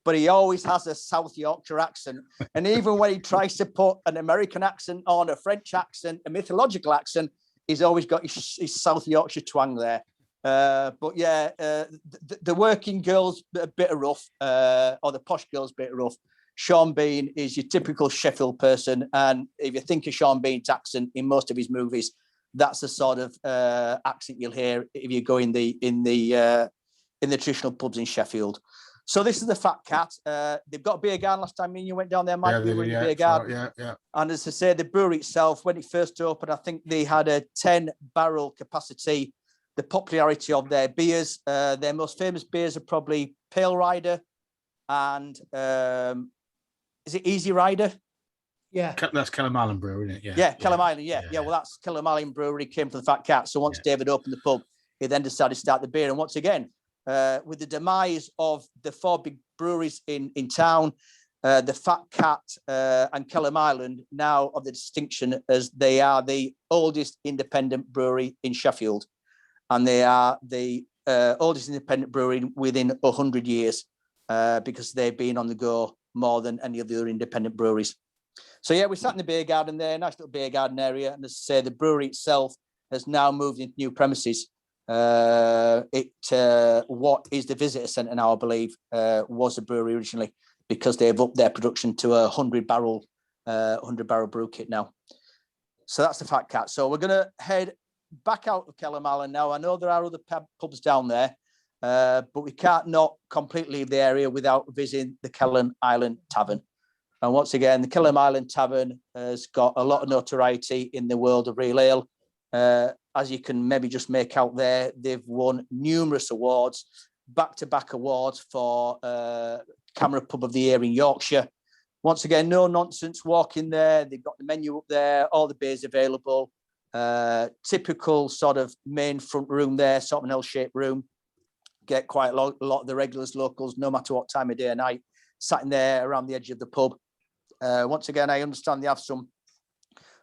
But he always has a South Yorkshire accent. And even when he tries to put an American accent on, a French accent, a mythological accent, he's always got his South Yorkshire twang there. But yeah, the working girl's a bit rough, or the posh girl's a bit rough. Sean Bean is your typical Sheffield person. And if you think of Sean Bean's accent in most of his movies, that's the sort of accent you'll hear if you go in the traditional pubs in Sheffield. So this is the Fat Cat. They've got a beer garden. Last time me and you went down there, Mike, we were in the beer garden. Yeah. And as I say, the brewery itself, when it first opened, I think they had a 10-barrel capacity. The popularity of their beers, their most famous beers are probably Pale Rider and is it Easy Rider? Yeah. That's Kellen Brewery, isn't it? Yeah, Kellen Island, yeah. Well, that's Kellen Brewery came from the Fat Cat. So once David opened the pub, he then decided to start the beer. And once again, with the demise of the 4 big breweries in town, the Fat Cat and Kellam Island now have the distinction as they are the oldest independent brewery in Sheffield. And they are the oldest independent brewery within 100 years because they've been on the go more than any of the other independent breweries. So yeah, we sat in the beer garden there, nice little beer garden area. And as I say, the brewery itself has now moved into new premises. What is the visitor centre now, I believe, was a brewery originally, because they've upped their production to a 100-barrel brew kit now. So that's the Fat Cat. So we're going to head back out of Kellam Island now. I know there are other pubs down there, but we can't not completely leave the area without visiting the Kellam Island Tavern. And once again, the Kellam Island Tavern has got a lot of notoriety in the world of real ale. As you can maybe just make out there, they've won numerous awards, back-to-back awards for Camera Pub of the Year in Yorkshire. Once again, no nonsense, walk in there. They've got the menu up there, all the beers available. Typical sort of main front room there, sort of an L-shaped room. Get quite a lot of the regulars, locals, no matter what time of day or night, sat in there around the edge of the pub. Once again, I understand they have some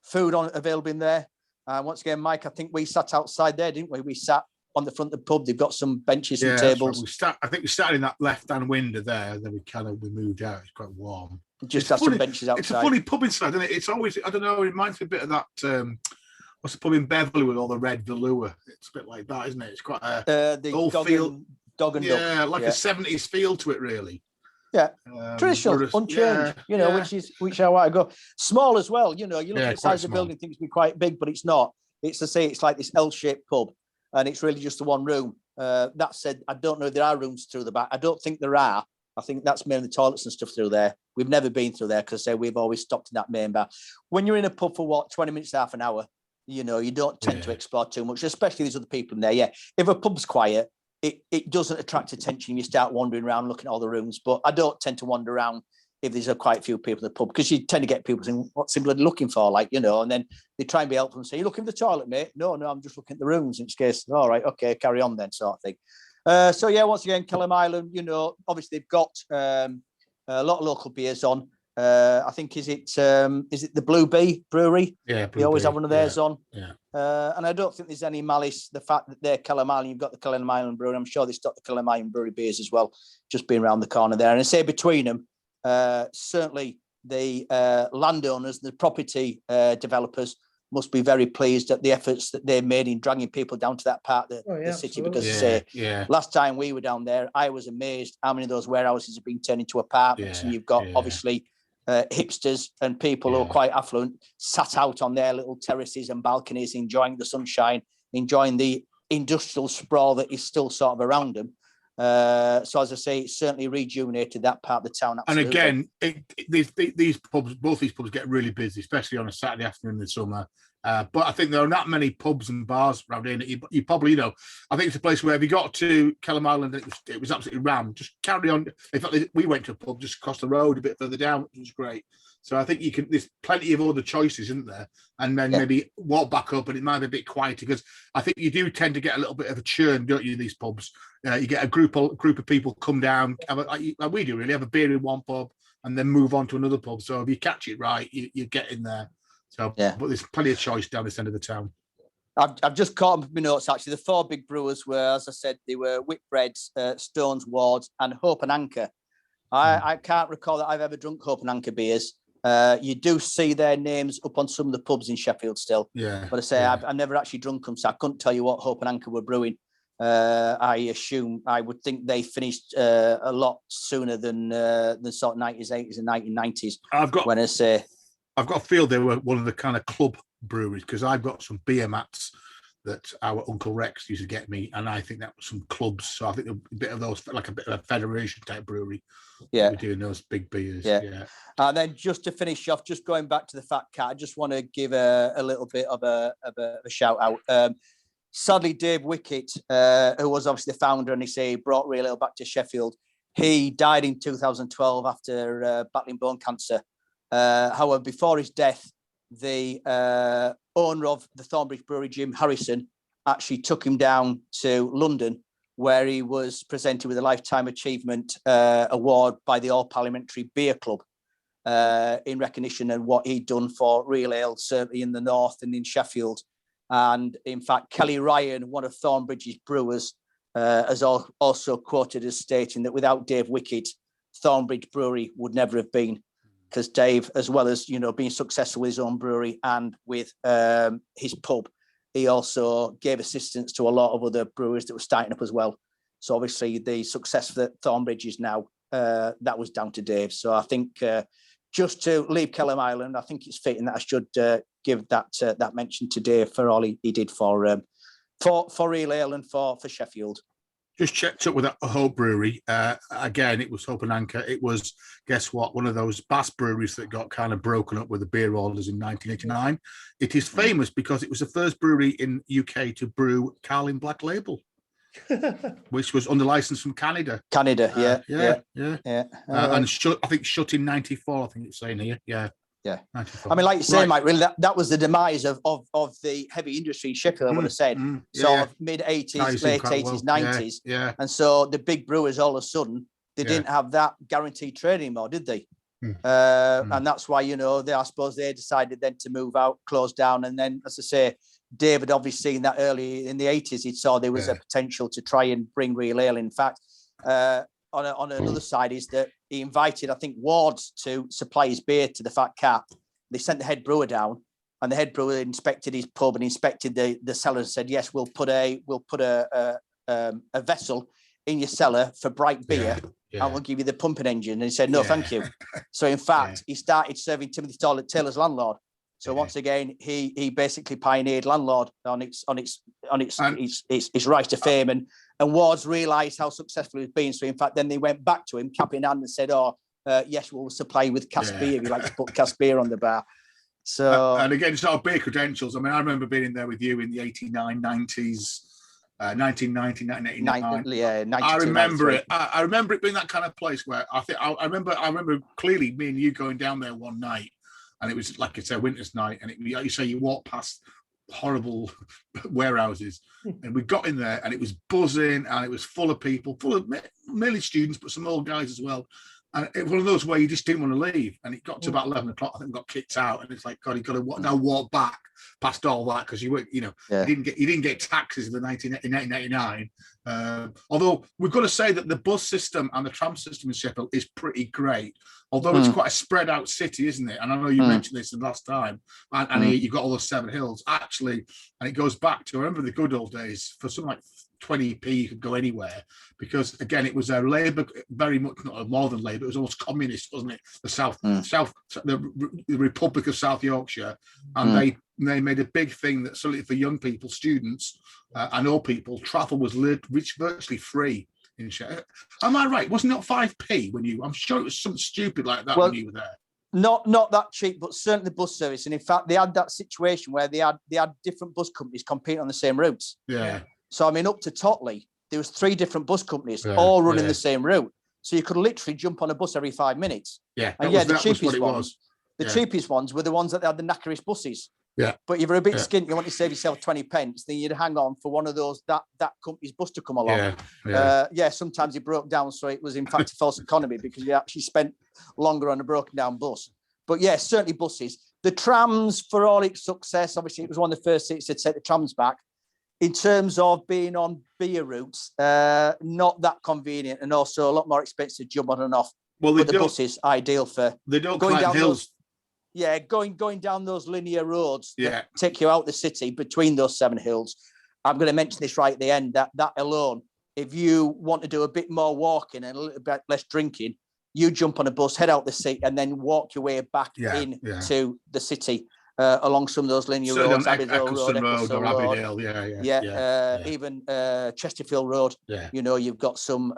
food available in there. Once again, Mike, I think we sat outside there, didn't we? We sat on the front of the pub. They've got some benches and tables. Right. I think we started in that left-hand window there, and then we moved out. It's quite warm. Just had some benches outside. It's a funny pub inside, isn't it? It's always, I don't know, it reminds me a bit of that, what's the pub in Beverley with all the red velour? It's a bit like that, isn't it? It's quite a dog and duck. Like a 70s feel to it, really. Yeah, traditional, unchanged, which is how I go. Small as well, you look at the size of the building, think it's be quite big, but it's not. It's to say it's like this L-shaped pub, and it's really just the one room. That said, I don't know if there are rooms through the back. I don't think there are. I think that's mainly the toilets and stuff through there. We've never been through there because we've always stopped in that main bar. When you're in a pub for 20 minutes, half an hour, you don't tend to explore too much, especially these other people in there. Yeah, if a pub's quiet, it doesn't attract attention. You start wandering around, looking at all the rooms, but I don't tend to wander around if there's quite a few people in the pub, because you tend to get people saying, what's he bloody looking for? And then they try and be helpful and say, you looking for the toilet, mate? No, I'm just looking at the rooms. In this case, all right, okay, carry on then, sort of thing. So yeah, once again, Kellam Island, obviously they've got a lot of local beers on. I think is it the Blue Bee Brewery? Yeah, they always have one of theirs on. Yeah. And I don't think there's any malice. The fact that they're Kellam Island, you've got the Kellam Island Brewery. I'm sure they stock the Kellam Island Brewery beers as well, just being around the corner there. And I say between them, certainly the landowners, the property developers must be very pleased at the efforts that they made in dragging people down to that part of the city. Because last time we were down there, I was amazed how many of those warehouses have been turned into apartments. And you've got obviously hipsters and people who are quite affluent sat out on their little terraces and balconies, enjoying the sunshine, enjoying the industrial sprawl that is still sort of around them. So as I say, it certainly rejuvenated that part of the town. Absolutely. And again, these pubs, both these pubs get really busy, especially on a Saturday afternoon in the summer. But I think there are not many pubs and bars around here. You probably, I think it's a place where if you got to Kellam Island, it was absolutely rammed. Just carry on. In fact, we went to a pub just across the road a bit further down, which was great. So I think there's plenty of other choices, isn't there? And then maybe walk back up and it might be a bit quieter because I think you do tend to get a little bit of a churn, don't you, these pubs? You get a group of people come down, like we do really, have a beer in one pub and then move on to another pub. So if you catch it right, you get in there. So, but there's plenty of choice down this end of the town. I've just caught up my notes, actually. The 4 big brewers were, as I said, they were Whitbreads, Stones, Wards and Hope and Anchor. I can't recall that I've ever drunk Hope and Anchor beers. You do see their names up on some of the pubs in Sheffield still. Yeah. But I say I've never actually drunk them, so I couldn't tell you what Hope and Anchor were brewing. I would think they finished a lot sooner than the sort of 90s, 80s and 1990s. I've got a feel they were one of the kind of club breweries because I've got some beer mats that our Uncle Rex used to get me, and I think that was some clubs. So I think a bit of those, like a bit of a federation type brewery. Yeah, we're doing those big beers. Yeah. And then just to finish off, just going back to the Fat Cat, I just want to give a little bit of a shout out. Sadly, Dave Wickett, who was obviously the founder, and he brought Real Ale back to Sheffield. He died in 2012 after battling bone cancer. However, before his death, the owner of the Thornbridge Brewery, Jim Harrison, actually took him down to London, where he was presented with a Lifetime Achievement Award by the All Parliamentary Beer Club in recognition of what he'd done for Real Ale, certainly in the north and in Sheffield. And in fact, Kelly Ryan, one of Thornbridge's brewers, has also quoted as stating that without Dave Wickett, Thornbridge Brewery would never have been. Because Dave, as well as being successful with his own brewery and with his pub, he also gave assistance to a lot of other breweries that were starting up as well. So obviously, the success that Thornbridge is now, that was down to Dave. So I think just to leave Kellam Island, I think it's fitting that I should give that mention to Dave for all he did for Real Ale and for Sheffield. Just checked up with a Hope Brewery. Again, it was Hope and Anchor. It was, guess what, one of those Bass breweries that got kind of broken up with the beer orders in 1989. It is famous because it was the first brewery in UK to brew Carling Black Label, which was under license from Canada. Canada, yeah. And I think shut in 94, I think it's saying here. Yeah. Yeah, I mean, like you say, Mike, really, that was the demise of the heavy industry in Sheffield, I would have said. Sort of mid-80s, late 80s, 90s. Yeah. And so the big brewers, all of a sudden, they didn't have that guaranteed trade anymore, did they? And that's why, I suppose they decided then to move out, close down. And then, as I say, David obviously seen that early in the 80s, he saw there was a potential to try and bring Real Ale. In fact, on another side is that he invited, I think, Wards to supply his beer to the Fat Cat. They sent the head brewer down, and the head brewer inspected his pub and inspected the cellar and said, "Yes, we'll put a vessel in your cellar for bright beer, and we'll give you the pumping engine." And he said, "No, thank you." So in fact, he started serving Timothy Taylor's landlord. So once again, he basically pioneered landlord on its rise to fame, and Wards realised how successful it's been. So in fact, then they went back to him, cap in hand, and said, yes, we'll supply you with Cask beer. We like to put Cask beer on the bar. So and again, it's our beer credentials. I mean, I remember being in there with you in the 89, 90s, 1990, 1989. I remember it. I remember it being that kind of place where I remember clearly me and you going down there one night, and it was like I said, winter's night, and you walk past horrible warehouses, and we got in there, and it was buzzing, and it was full of people, full of mainly students, but some old guys as well. And it was one of those where you just didn't want to leave. And it got to about 11 o'clock, I think we got kicked out. And it's like, God, you've got to now walk back past all that because you didn't get taxes in 1989. Although we've got to say that the bus system and the tram system in Sheffield is pretty great. Although it's quite a spread out city, isn't it? And I know you mentioned this the last time. And you've got all those 7 hills. Actually, and it goes back to, I remember the good old days, for something like 20p you could go anywhere, because again it was a Labour, very much not more than Labour, it was almost communist, wasn't it? The Republic of South Yorkshire, and they made a big thing that certainly for young people, students and old people, travel was virtually free in Sheffield. Am I right? Wasn't it 5p when you? I'm sure it was something stupid like that when you were there. Not that cheap, but certainly the bus service. And in fact, they had that situation where they had different bus companies competing on the same routes. Yeah. So I mean, up to Totley, there was 3 different bus companies all running the same route. So you could literally jump on a bus every 5 minutes. Yeah. And the cheapest ones. The cheapest ones were the ones that had the knackerest buses. Yeah. But if you're a bit skint, you want to save yourself 20 pence, then you'd hang on for one of those that company's bus to come along. Sometimes it broke down, so it was in fact a false economy because you actually spent longer on a broken down bus. But yeah, certainly buses. The trams, for all its success, obviously it was one of the first cities to take the trams back. In terms of being on beer routes, not that convenient, and also a lot more expensive to jump on and off. Well, but the bus is ideal for they don't going down hills. Going down those linear roads that take you out the city between those 7 hills. I'm going to mention this right at the end, that alone, if you want to do a bit more walking and a little bit less drinking, you jump on a bus, head out the city, and then walk your way back into the city along some of those linear roads, Abbeydale Road, even Chesterfield Road. Yeah. You know, you've got some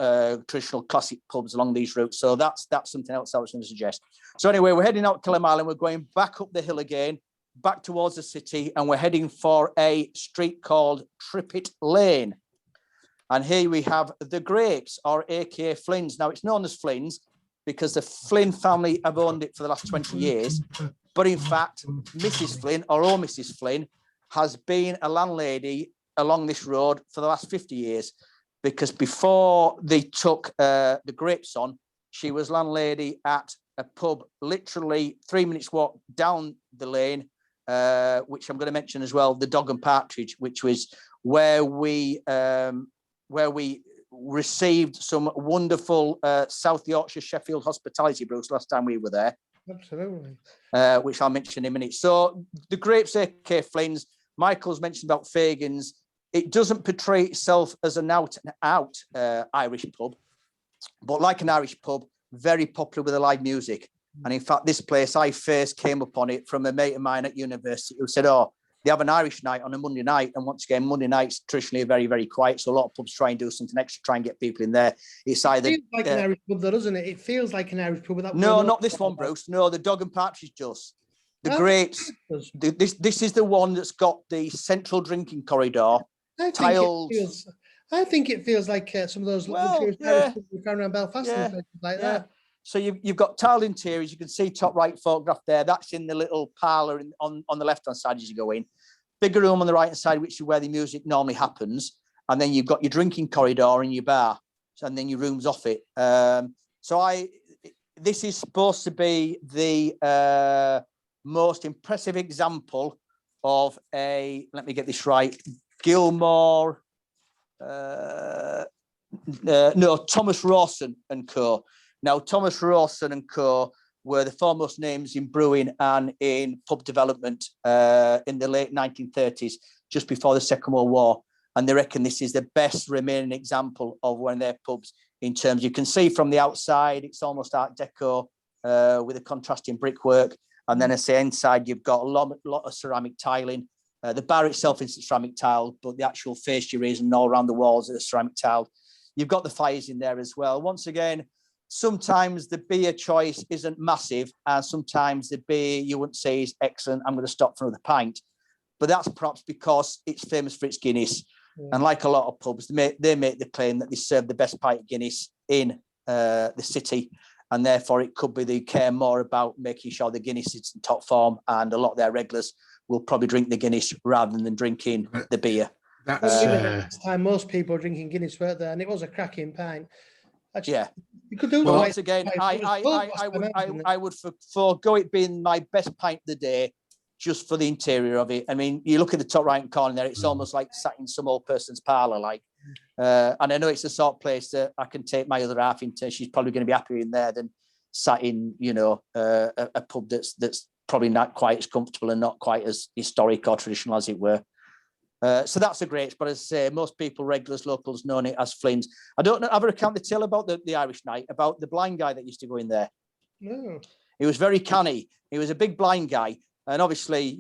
traditional classic pubs along these routes. So that's something else I was going to suggest. So anyway, we're heading out Kellam Island. We're going back up the hill again, back towards the city, and we're heading for a street called Trippit Lane. And here we have the Grapes, or aka Flynn's. Now, it's known as Flynn's because the Flynn family have owned it for the last 20 years. But in fact, Mrs. Flynn, or old Mrs. Flynn, has been a landlady along this road for the last 50 years. Because before they took the Grapes on, she was landlady at a pub literally 3 minutes walk down the lane, which I'm going to mention as well, the Dog and Partridge, which was where we received some wonderful South Yorkshire Sheffield hospitality brews last time we were there. Absolutely. Which I'll mention in a minute. So the Grapes, aka Flynn's, Michael's mentioned about Fagan's. It doesn't portray itself as an out Irish pub, but like an Irish pub, very popular with the live music. And in fact, this place, I first came upon it from a mate of mine at university who said, oh, they have an Irish night on a Monday night. And once again, Monday nights traditionally are very, very quiet. So a lot of pubs try and do something extra, try and get people in there. It's either... It feels like an Irish pub though, doesn't it? It feels like an Irish pub. Without no, not this one, Bruce. No, the Dog and Partridge does. The Grapes. This is the one that's got the central drinking corridor. I think it feels like some of those Irish pubs we found around Belfast and places like that. So you've got tiled interiors. You can see top right photograph there. That's in the little parlour on the left-hand side as you go in. Bigger room on the right-hand side, which is where the music normally happens. And then you've got your drinking corridor and your bar. And then your rooms off it. This is supposed to be the most impressive example of let me get this right, Thomas Rawson and Co. Now, Thomas Rawson and Co. were the foremost names in brewing and in pub development in the late 1930s, just before the Second World War. And they reckon this is the best remaining example of one of their pubs in terms, you can see from the outside, it's almost Art Deco with a contrasting brickwork. And then I say inside, you've got a lot of ceramic tiling. The bar itself is ceramic tiled, but the actual fascias and all around the walls are ceramic tiled. You've got the fires in there as well. Once again, sometimes the beer choice isn't massive, and sometimes the beer you wouldn't say is excellent. I'm going to stop for another pint, but that's perhaps because it's famous for its Guinness. Yeah. And like a lot of pubs, they make the claim that they serve the best pint of Guinness in the city, and therefore it could be they care more about making sure the Guinness is in top form, and a lot of their regulars will probably drink the Guinness rather than drinking the beer. That's time most people are drinking Guinness, weren't there? And it was a cracking pint. Actually, you could do once again, I would forego it being my best pint of the day just for the interior of it. I mean, you look at the top right corner there, it's almost like sat in some old person's parlour, like. And I know it's the sort of place that I can take my other half into. She's probably going to be happier in there than sat in, a pub that's probably not quite as comfortable and not quite as historic or traditional as it were. So that's a great, but as I say, most people, regulars, locals, know it as Flynn's. I don't know, ever account the tale about the Irish night, about the blind guy that used to go in there. No. He was very canny. He was a big blind guy. And obviously,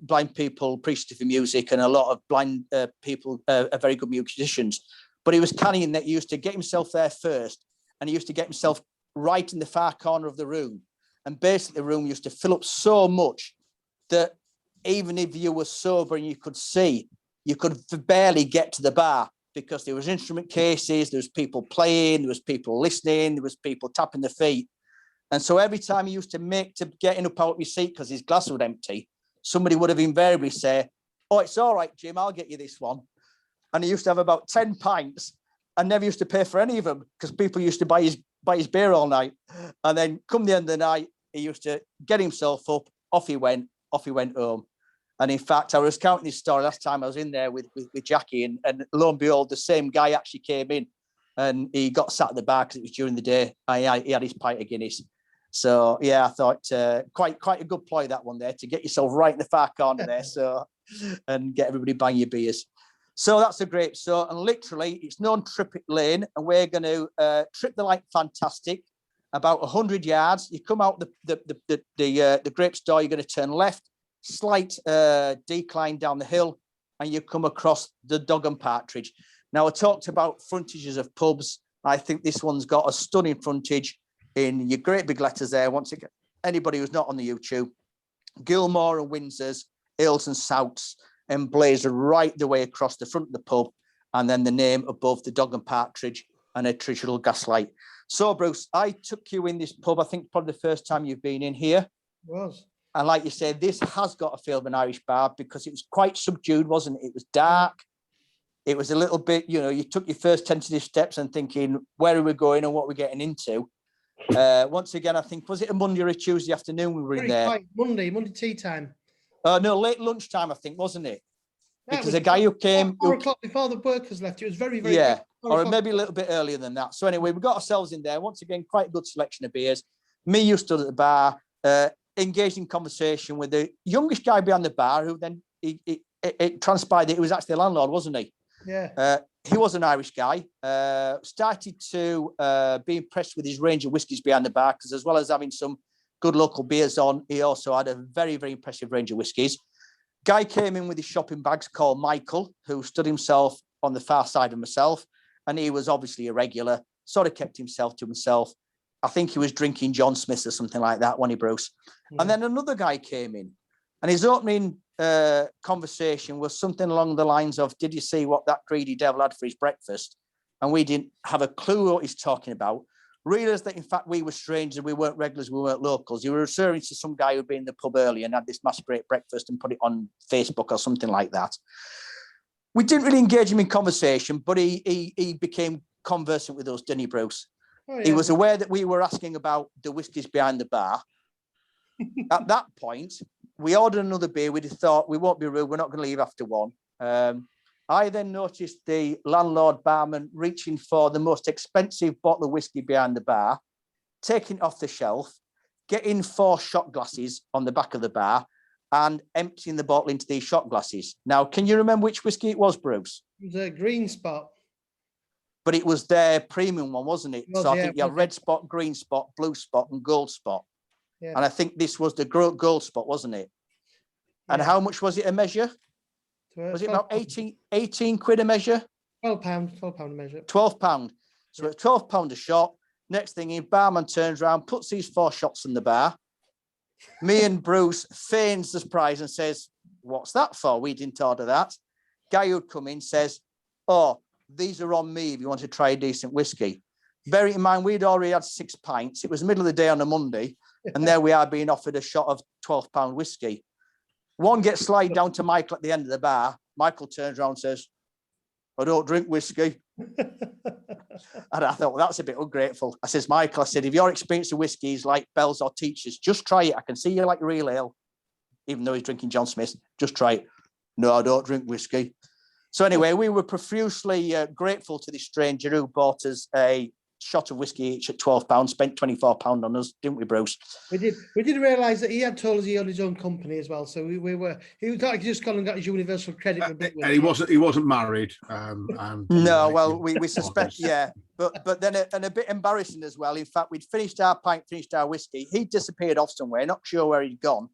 blind people appreciate the music, and a lot of blind people are very good musicians. But he was canny in that he used to get himself there first, and he used to get himself right in the far corner of the room. And basically the room used to fill up so much that even if you were sober and you could see, you could barely get to the bar because there was instrument cases, there was people playing, there was people listening, there was people tapping their feet. And so every time he used to make to getting up out of your seat because his glass was empty, somebody would have invariably say, "Oh, it's all right, Jim, I'll get you this one." And he used to have about 10 pints and never used to pay for any of them because people used to buy his beer all night. And then come the end of the night, he used to get himself up, off he went home. And in fact, I was counting this story last time I was in there with Jackie, and lo and behold, the same guy actually came in and he got sat at the bar because it was during the day. He had his pint of Guinness. So yeah, I thought quite a good ploy, that one there, to get yourself right in the far corner there, so and get everybody buying your beers. So that's a great. So, and literally it's known Trippit Lane, and we're going to trip the light fantastic about 100 yards. You come out the grape store, you're going to turn left, slight decline down the hill, and you come across the Dog and Partridge. Now, I talked about frontages of pubs. I think this one's got a stunning frontage in your great big letters there. Once again, anybody who's not on the YouTube, Gilmore and Windsor's, Ales and Souts, emblazoned right the way across the front of the pub, and then the name above the Dog and Partridge and a traditional gaslight. So, Bruce, I took you in this pub, I think probably the first time you've been in here. It was. And like you said, this has got a feel of an Irish bar because it was quite subdued, wasn't it? It was dark. It was a little bit, you took your first tentative steps and thinking, where are we going and what we're getting into? Once again, I think, was it a Monday or a Tuesday afternoon we were in there? Monday tea time. No, late lunchtime, I think, wasn't it? Because a guy who came 4 o'clock before the workers left. It was very, very yeah, or maybe a little bit earlier than that. So anyway, we got ourselves in there. Once again, quite a good selection of beers. Me, you stood at the bar, engaged in conversation with the youngest guy behind the bar, who then it transpired that he was actually a landlord, wasn't he? Yeah. He was an Irish guy. Started to be impressed with his range of whiskies behind the bar, because as well as having some good local beers on, he also had a very, very impressive range of whiskies. Guy came in with his shopping bags called Michael, who stood himself on the far side of myself, and he was obviously a regular, sort of kept himself to himself. I think he was drinking John Smith or something like that, wasn't he, Bruce? Yeah. And then another guy came in, and his opening conversation was something along the lines of, "Did you see what that greedy devil had for his breakfast?" And we didn't have a clue what he's talking about. Realised that, in fact, we were strangers, we weren't regulars, we weren't locals. You were referring to some guy who'd been in the pub earlier and had this massive great breakfast and put it on Facebook or something like that. We didn't really engage him in conversation, but he became conversant with us, didn't he, Bruce? Oh, yeah. He was aware that we were asking about the whiskies behind the bar. At that point, we ordered another beer. We just thought, we won't be rude, we're not going to leave after one. I then noticed the landlord barman reaching for the most expensive bottle of whiskey behind the bar, taking it off the shelf, getting 4 shot glasses on the back of the bar, and emptying the bottle into these shot glasses. Now, can you remember which whiskey it was, Bruce? It was a Green Spot. But it was their premium one, wasn't it? So I think you had Red Spot, Green Spot, Blue Spot, and Gold Spot. Yeah. And I think this was the Gold Spot, wasn't it? And how much was it a measure? Was it about 18 quid a measure? £12 a measure. £12. So it's £12 a shot. Next thing, the barman turns around, puts these 4 shots in the bar. Me and Bruce feigns the surprise and says, "What's that for? We didn't order that." Guy who'd come in says, "Oh, these are on me if you want to try a decent whiskey." Bear in mind, we'd already had 6 pints. It was the middle of the day on a Monday, and there we are being offered a shot of £12 whiskey. One gets slide down to Michael at the end of the bar. Michael turns around and says, "I don't drink whiskey." And I thought, well, that's a bit ungrateful. I says, "Michael," I said, "if your experience of whiskey is like bells or teachers, just try it. I can see you like real ale," even though he's drinking John Smith. "Just try it." "No, I don't drink whiskey." So anyway, we were profusely grateful to this stranger who bought us a shot of whiskey each at £12, spent £24 on us, didn't we, Bruce? We did realise that he had told us he owned his own company as well. So he was like, just gone and got his universal credit. And he wasn't married. No, well, we suspect, yeah. But then a bit embarrassing as well. In fact, we'd finished our pint, finished our whiskey. He disappeared off somewhere, not sure where he'd gone.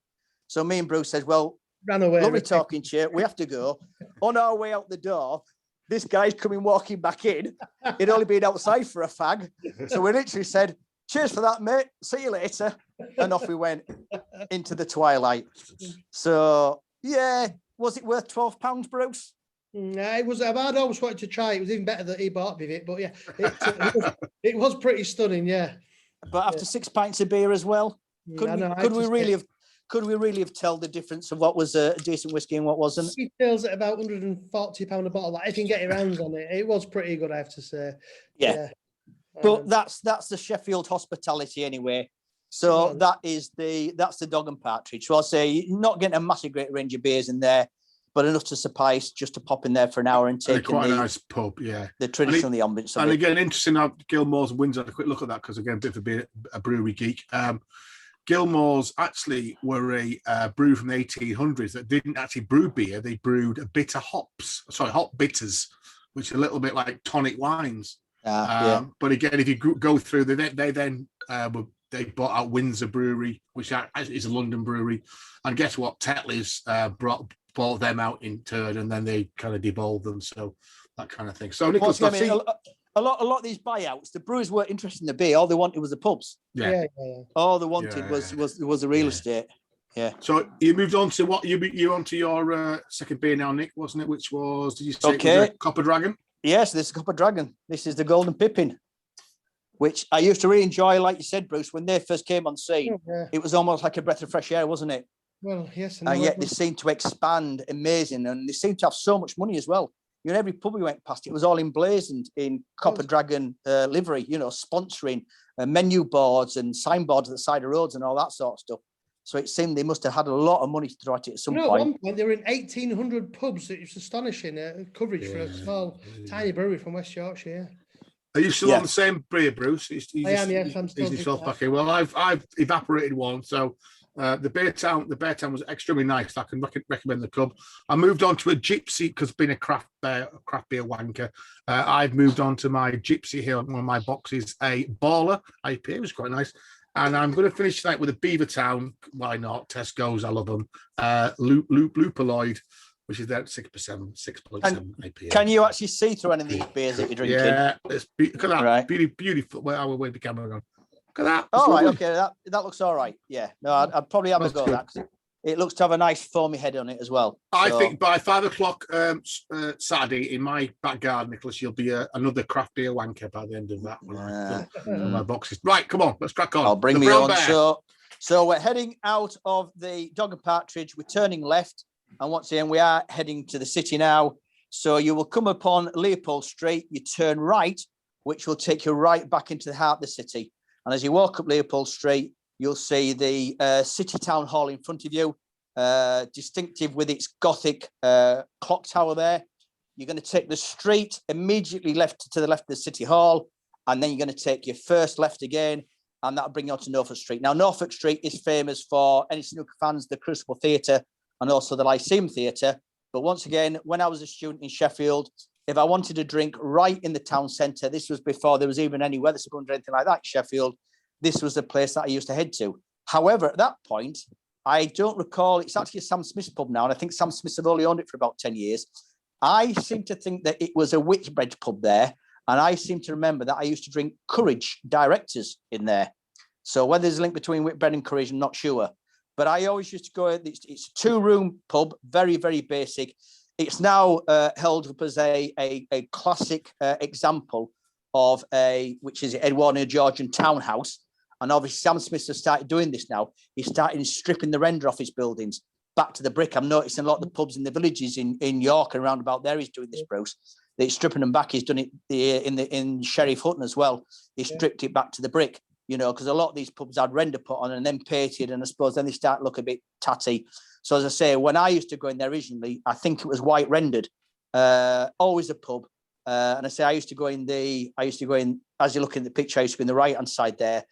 So me and Bruce said, "Well, ran away. Lovely talking to you. We have to go." On our way out the door, this guy's walking back in. He'd only been outside for a fag. So we literally said, cheers for that, mate. See you later. And off we went into the twilight. So, yeah, was it worth £12, Bruce? No, it was. I'd always wanted to try. It was even better that he bought me it, but yeah, it was pretty stunning. Yeah. But after 6 pints of beer as well, could we really have told the difference of what was a decent whiskey and what wasn't? He sells at about £140 a bottle. Like, if you can get your hands on it, it was pretty good, I have to say. Yeah. But that's the Sheffield hospitality anyway. So that's the Dog and Partridge. So I'll say you're not getting a massive great range of beers in there, but enough to suffice just to pop in there for an hour and take quite a nice pub, yeah. The traditional ambience. And again, interesting how Gilmore's and Windsor had a quick look at that because again, a bit of a brewery geek. Gilmore's actually were a brew from the 1800s that didn't actually brew beer; they brewed hop bitters, which are a little bit like tonic wines. But again, if you go through, they bought out Windsor Brewery, which is a London brewery, and guess what? Tetley's bought them out in turn, and then they kind of devolved them, so that kind of thing. So Nicholas, a lot of these buyouts, the brewers weren't interested in the beer. All they wanted was the pubs. Yeah. All they wanted was the real estate. Yeah. So you moved on to what you onto your second beer now, Nick, wasn't it? Which was, did you say it was a Copper Dragon? Yes, this is Copper Dragon. This is the Golden Pippin, which I used to really enjoy. Like you said, Bruce, when they first came on scene, it was almost like a breath of fresh air, wasn't it? Well, yes. And yet they seem to expand amazing, and they seem to have so much money as well. You know, every pub we went past, it was all emblazoned in Copper Dragon livery, you know, sponsoring menu boards and signboards at the side of roads and all that sort of stuff. So it seemed they must have had a lot of money to throw at it at some point. At one point, they were in 1,800 pubs. It was astonishing coverage for a small, tiny brewery from West Yorkshire. Are you still on the same beer, Bruce? I am, yes. I'm still back in. Well, I've evaporated one, so the Bear Town was extremely nice. I can recommend the club. I moved on to a Gypsy because being a craft beer wanker, I've moved on to my Gypsy here. One of my boxes, a Baller IPA. It was quite nice. And I'm going to finish tonight with a Beaver Town. Why not? Tesco's, I love them. Lupoloid, which is that 6.7 IPA. Can you actually see through any of these beers that you're drinking? Yeah, look at that. Right. Beautiful. Well, where's the camera gone? Look at that. All right, okay, that looks all right. Yeah, no, I'd probably have a go at that because it looks to have a nice foamy head on it as well. I think by 5 o'clock Saturday in my back garden, Nicholas, you'll be another craft beer wanker by the end of that one. My boxes. Right, come on, let's crack on. I'll bring me on. So we're heading out of the Dog and Partridge. We're turning left, and once again, we are heading to the city now. So you will come upon Leopold Street. You turn right, which will take you right back into the heart of the city. And as you walk up Leopold Street, you'll see the City Town Hall in front of you, distinctive with its Gothic clock tower there. You're going to take the street immediately left to the left of the City Hall, and then you're going to take your first left again, and that'll bring you on to Norfolk Street. Now, Norfolk Street is famous for any snooker fans, the Crucible Theatre, and also the Lyceum Theatre. But once again, when I was a student in Sheffield, if I wanted to drink right in the town centre, this was before there was even any Wetherspoons or anything like that in Sheffield, this was the place that I used to head to. However, at that point, I don't recall, it's actually a Sam Smith's pub now, and I think Sam Smith's have only owned it for about 10 years. I seem to think that it was a Whitbread pub there, and I seem to remember that I used to drink Courage directors in there. So whether there's a link between Whitbread and Courage, I'm not sure. But I always used to go, it's a 2-room pub, very, very basic. It's now held up as a classic example of which is Edwardian Georgian townhouse. And obviously Sam Smith has started doing this now. He's starting stripping the render off his buildings back to the brick. I'm noticing a lot of the pubs in the villages in York and around about there, he's doing this, Bruce. He's stripping them back. He's done it in Sheriff Hutton as well. He stripped it back to the brick, you know, because a lot of these pubs had render put on and then painted, and I suppose then they start to look a bit tatty. So as I say, when I used to go in there originally, I think it was white rendered, always a pub. And I say I used to go in, as you look in the picture, I used to go in the right-hand side there,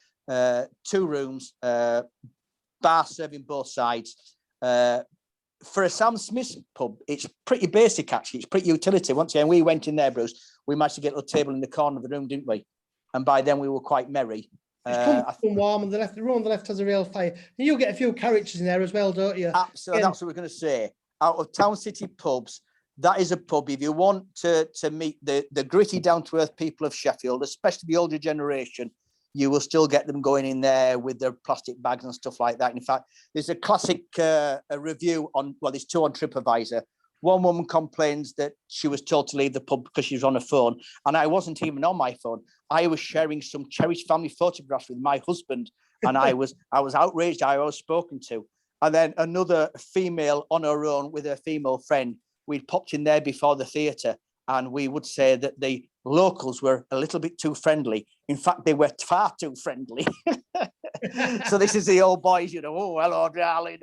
2 rooms, bar serving both sides. For a Sam Smith's pub, it's pretty basic, actually. It's pretty utility. Once again, we went in there, Bruce. We managed to get a little table in the corner of the room, didn't we? And by then we were quite merry. It's warm on the left. The room on the left has a real fire. And you'll get a few characters in there as well, don't you? Absolutely. That's what we're going to say. Out of town city pubs, that is a pub. If you want to meet the gritty, down-to-earth people of Sheffield, especially the older generation, you will still get them going in there with their plastic bags and stuff like that. In fact, there's a classic a review on, well, there's two on TripAdvisor. One woman complains that she was told to leave the pub because she was on her phone, and I wasn't even on my phone. I was sharing some cherished family photographs with my husband, and I was outraged. I was spoken to. And then another female on her own with her female friend. We'd popped in there before the theatre, and we would say that the locals were a little bit too friendly. In fact, they were far too friendly. So this is the old boys, oh, hello, darling,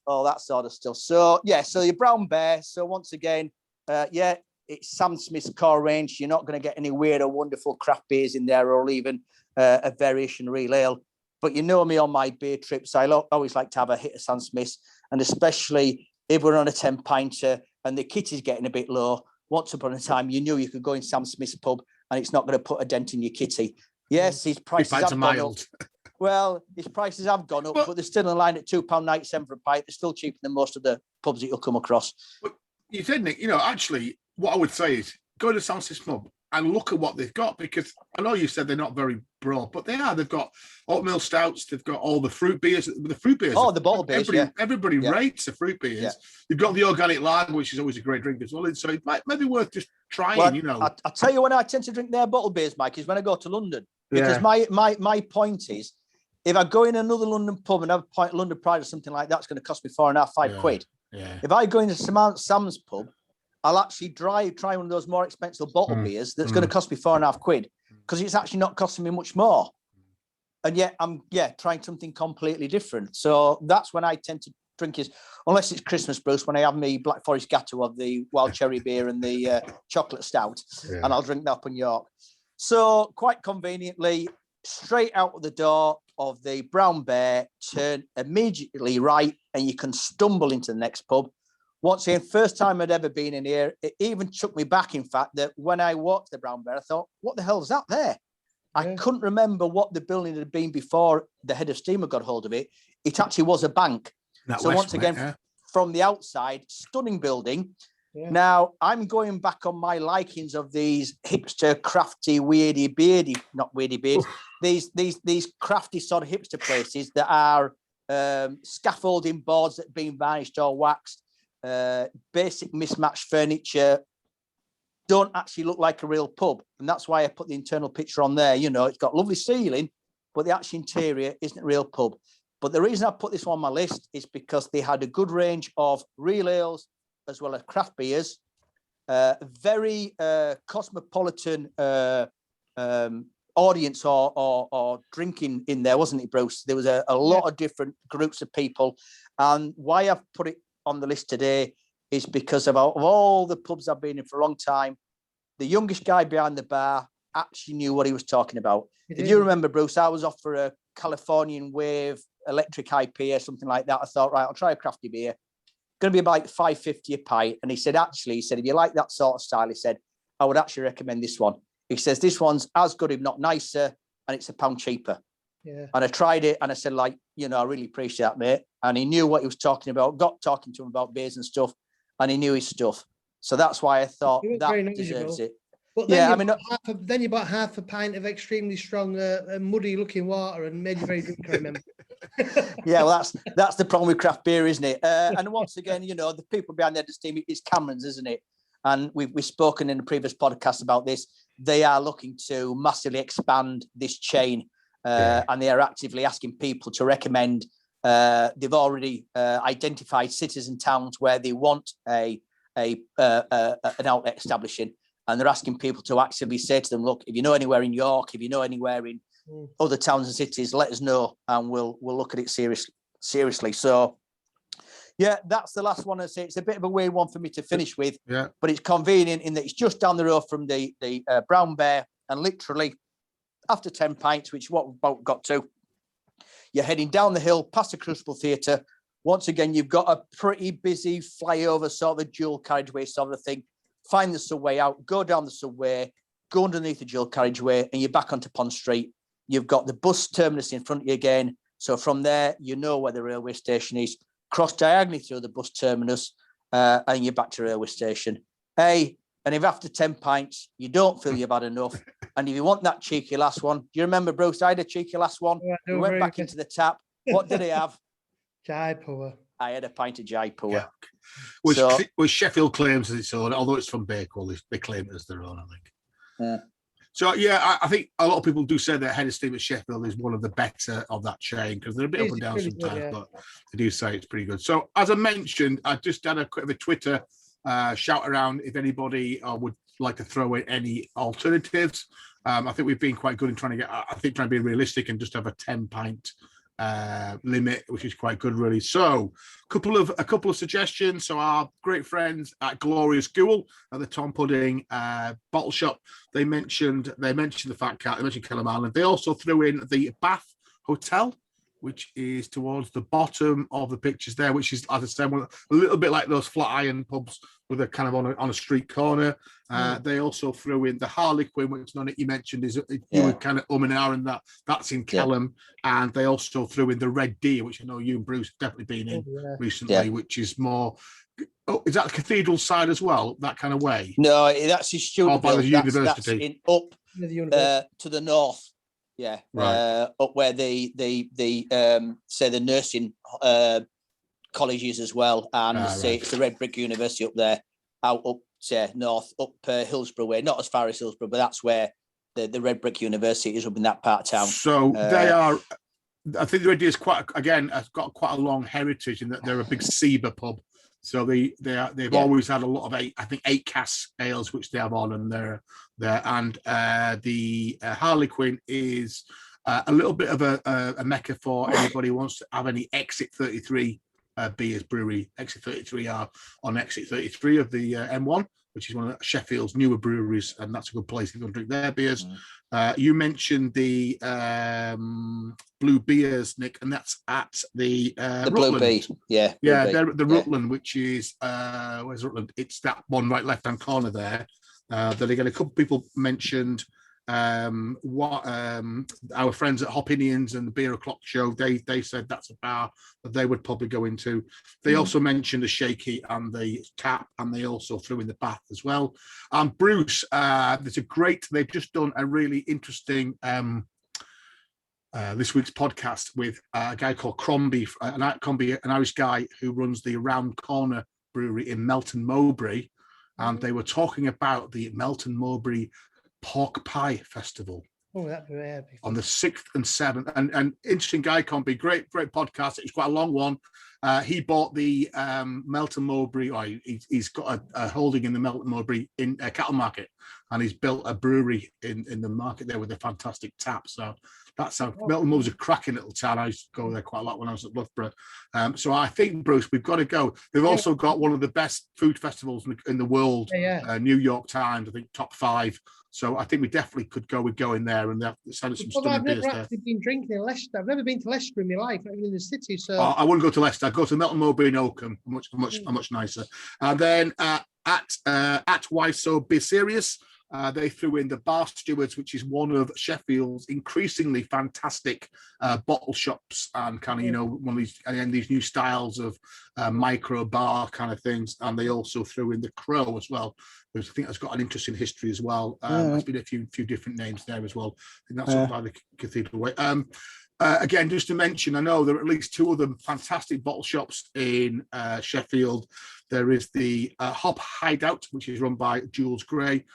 all that sort of stuff. So, yeah, so your Brown Bear. So once again, it's Sam Smith's core range. You're not going to get any weird or wonderful craft beers in there, or even a variation real ale. But you know me on my beer trips, I always like to have a hit of Sam Smith's, and especially if we're on a 10-pinter and the kit is getting a bit low. Once upon a time, you knew you could go in Sam Smith's pub and it's not going to put a dent in your kitty. Yes, his prices have gone up. Well, his prices have gone up, but they're still in line at £2.97 for a pint. They're still cheaper than most of the pubs that you'll come across. But you said, Nick, actually, what I would say is go to Sam Smith's pub and look at what they've got, because I know you said they're not very broad, but they are. They've got oatmeal stouts. They've got all the fruit beers. The fruit beers. Oh, the bottle beers, everybody rates the fruit beers. Yeah. You've got the organic lager, which is always a great drink as well. So it might be worth just trying, I'll tell you when I tend to drink their bottle beers, Mike, is when I go to London. Because my point is, if I go in another London pub and have a pint of London Pride or something like that, it's going to cost me £4.5, £5. Yeah. If I go into Sam's pub, I'll actually try one of those more expensive bottle beers that's going to cost me £4.5, because it's actually not costing me much more. And yet I'm trying something completely different. So that's when I tend to drink, is unless it's Christmas, Bruce, when I have my Black Forest Gatto of the wild cherry beer and the chocolate stout, and I'll drink that up in York. So quite conveniently, straight out of the door of the Brown Bear, turn immediately right, and you can stumble into the next pub. Once again, first time I'd ever been in here, it even took me back, in fact, that when I walked the Brown Bear, I thought, what the hell is that there? I couldn't remember what the building had been before the head of steamer got hold of it. It actually was a bank. Once again, from the outside, stunning building. Yeah. Now, I'm going back on my likings of these hipster, crafty, these crafty sort of hipster places that are scaffolding boards that have been varnished or waxed, basic mismatched furniture, don't actually look like a real pub. And that's why I put the internal picture on there. It's got lovely ceiling, but the actual interior isn't a real pub. But the reason I put this on my list is because they had a good range of real ales as well as craft beers, very cosmopolitan audience or drinking in there, wasn't it, Bruce? There was a lot of different groups of people. And why I've put it on the list today is because of all the pubs I've been in for a long time, the youngest guy behind the bar actually knew what he was talking about. If you remember, Bruce, I was off for a Californian Wave electric IPA, something like that. I thought, right, I'll try a crafty beer. Going to be about $5.50 a pint. And he said, if you like that sort of style, he said, I would actually recommend this one. He says, this one's as good, if not nicer, and it's £1 cheaper. Yeah. And I tried it and I said, I really appreciate that, mate. And he knew what he was talking about, got talking to him about beers and stuff, and he knew his stuff. So that's why I thought that deserves it. But then then you bought half a pint of extremely strong, muddy-looking water and made you very drunk, I remember. Yeah, well, that's the problem with craft beer, isn't it? And once again, the people behind the team, it's Cameron's, isn't it? And we've spoken in the previous podcast about this. They are looking to massively expand this chain, and they are actively asking people to recommend. They've already identified cities and towns where they want an outlet establishing. And they're asking people to actively say to them, look, if you know anywhere in York, if you know anywhere in other towns and cities, let us know and we'll look at it seriously. So, yeah, that's the last one I say. It's a bit of a weird one for me to finish with, but it's convenient in that it's just down the road from the Brown Bear, and literally after 10 pints, which is what we've about got to, you're heading down the hill past the Crucible Theatre. Once again, you've got a pretty busy flyover, sort of a dual carriageway sort of thing. Find the subway out, go down the subway, go underneath the dual carriageway, and you're back onto Pond Street. You've got the bus terminus in front of you again. So from there, you know where the railway station is. Cross diagonally through the bus terminus, and you're back to railway station. And if after 10 pints, you don't feel you've had enough, And if you want that cheeky last one, do you remember, Bruce? I had a cheeky last one. Yeah, We went back into the tap. What did he have? Jaipur. I had a pint of Jaipur. Yeah. Which Sheffield claims as its own, although it's from Bakewell, they claim it as their own, I think. Yeah. So, yeah, I think a lot of people do say that Head of Steam at Sheffield is one of the better of that chain because they're a bit up and down sometimes, but they do say it's pretty good. So, as I mentioned, I just had a quick of a Twitter shout around if anybody would like to throw in any alternatives. I think we've been quite good in trying to be realistic and just have a 10-pint limit, which is quite good, really. So a couple of suggestions. So our great friends at Glorious Ghoul at the Tom Pudding bottle shop, they mentioned the Fat Cat, they mentioned Keller Island. They also threw in the Bath Hotel, which is towards the bottom of the pictures there, which is, as I said, a little bit like those flat iron pubs with a kind of on a street corner. They also threw in the Harlequin, which none that you mentioned is you were kind of and ahhing that's in Kellen, and they also threw in the Red Deer, which I know you and Bruce have definitely been in recently, which is more. Oh, is that the Cathedral side as well? That kind of way? No, that's his student by the university. That's to the north. Yeah, right. Up where the say the nursing college is as well, and it's the Red Brick University up there, out up north, up Hillsborough way, not as far as Hillsborough, but that's where the Red Brick University is, up in that part of town. So they are. I think the Red Deer is has got quite a long heritage in that they're a big Seba pub. So they've always had a lot of 8 Cask ales, which they have on, and they're there. And the Harlequin is a little bit of a mecca for anybody who wants to have any Exit 33 beers. Brewery Exit 33 are on Exit 33 of the M1, which is one of Sheffield's newer breweries, and that's a good place if you want to drink their beers. You mentioned the Blue Beers, Nick, and that's at the Blue Bee, they're at the Rutland, which is where's Rutland? It's that one right left-hand corner there. Then again, a couple of people mentioned what our friends at Hop Indians and the Beer O'Clock show. They said that's a bar that they would probably go into. They also mentioned the Shaky and the Tap, and they also threw in the Bath as well. Bruce, they've just done a really interesting this week's podcast with a guy called Crombie, an Irish guy who runs the Round Corner Brewery in Melton Mowbray, and they were talking about the Melton Mowbray Pork Pie Festival. Oh, that'd be happy. On the 6th and 7th, and interesting guy, Crombie, great podcast. It was quite a long one. He bought the Melton Mowbray, or he's got a holding in the Melton Mowbray in a cattle market, and he's built a brewery in the market there with a fantastic tap. So that's how Melton Mowbray's a cracking little town. I used to go there quite a lot when I was at Loughborough. So I think, Bruce, we've got to go. They've also got one of the best food festivals in the world. New York Times, I think, top 5. So I think we definitely could go with going there, and they've some stunning beers there. I've never actually been drinking in Leicester. I've never been to Leicester in my life, not even in the city. So I wouldn't go to Leicester. I'd go to Melton Mowbray in Oakham, much nicer. And then at Why So Be Serious, they threw in the Bar Stewards, which is one of Sheffield's increasingly fantastic bottle shops, and kind of one of these new styles of micro bar kind of things. And they also threw in the Crow as well, which I think has got an interesting history as well. There's been a few different names there as well. I think that's by the Cathedral way. Again, just to mention, I know there are at least 2 of them fantastic bottle shops in Sheffield. There is the Hop Hideout, which is run by Jules Gray.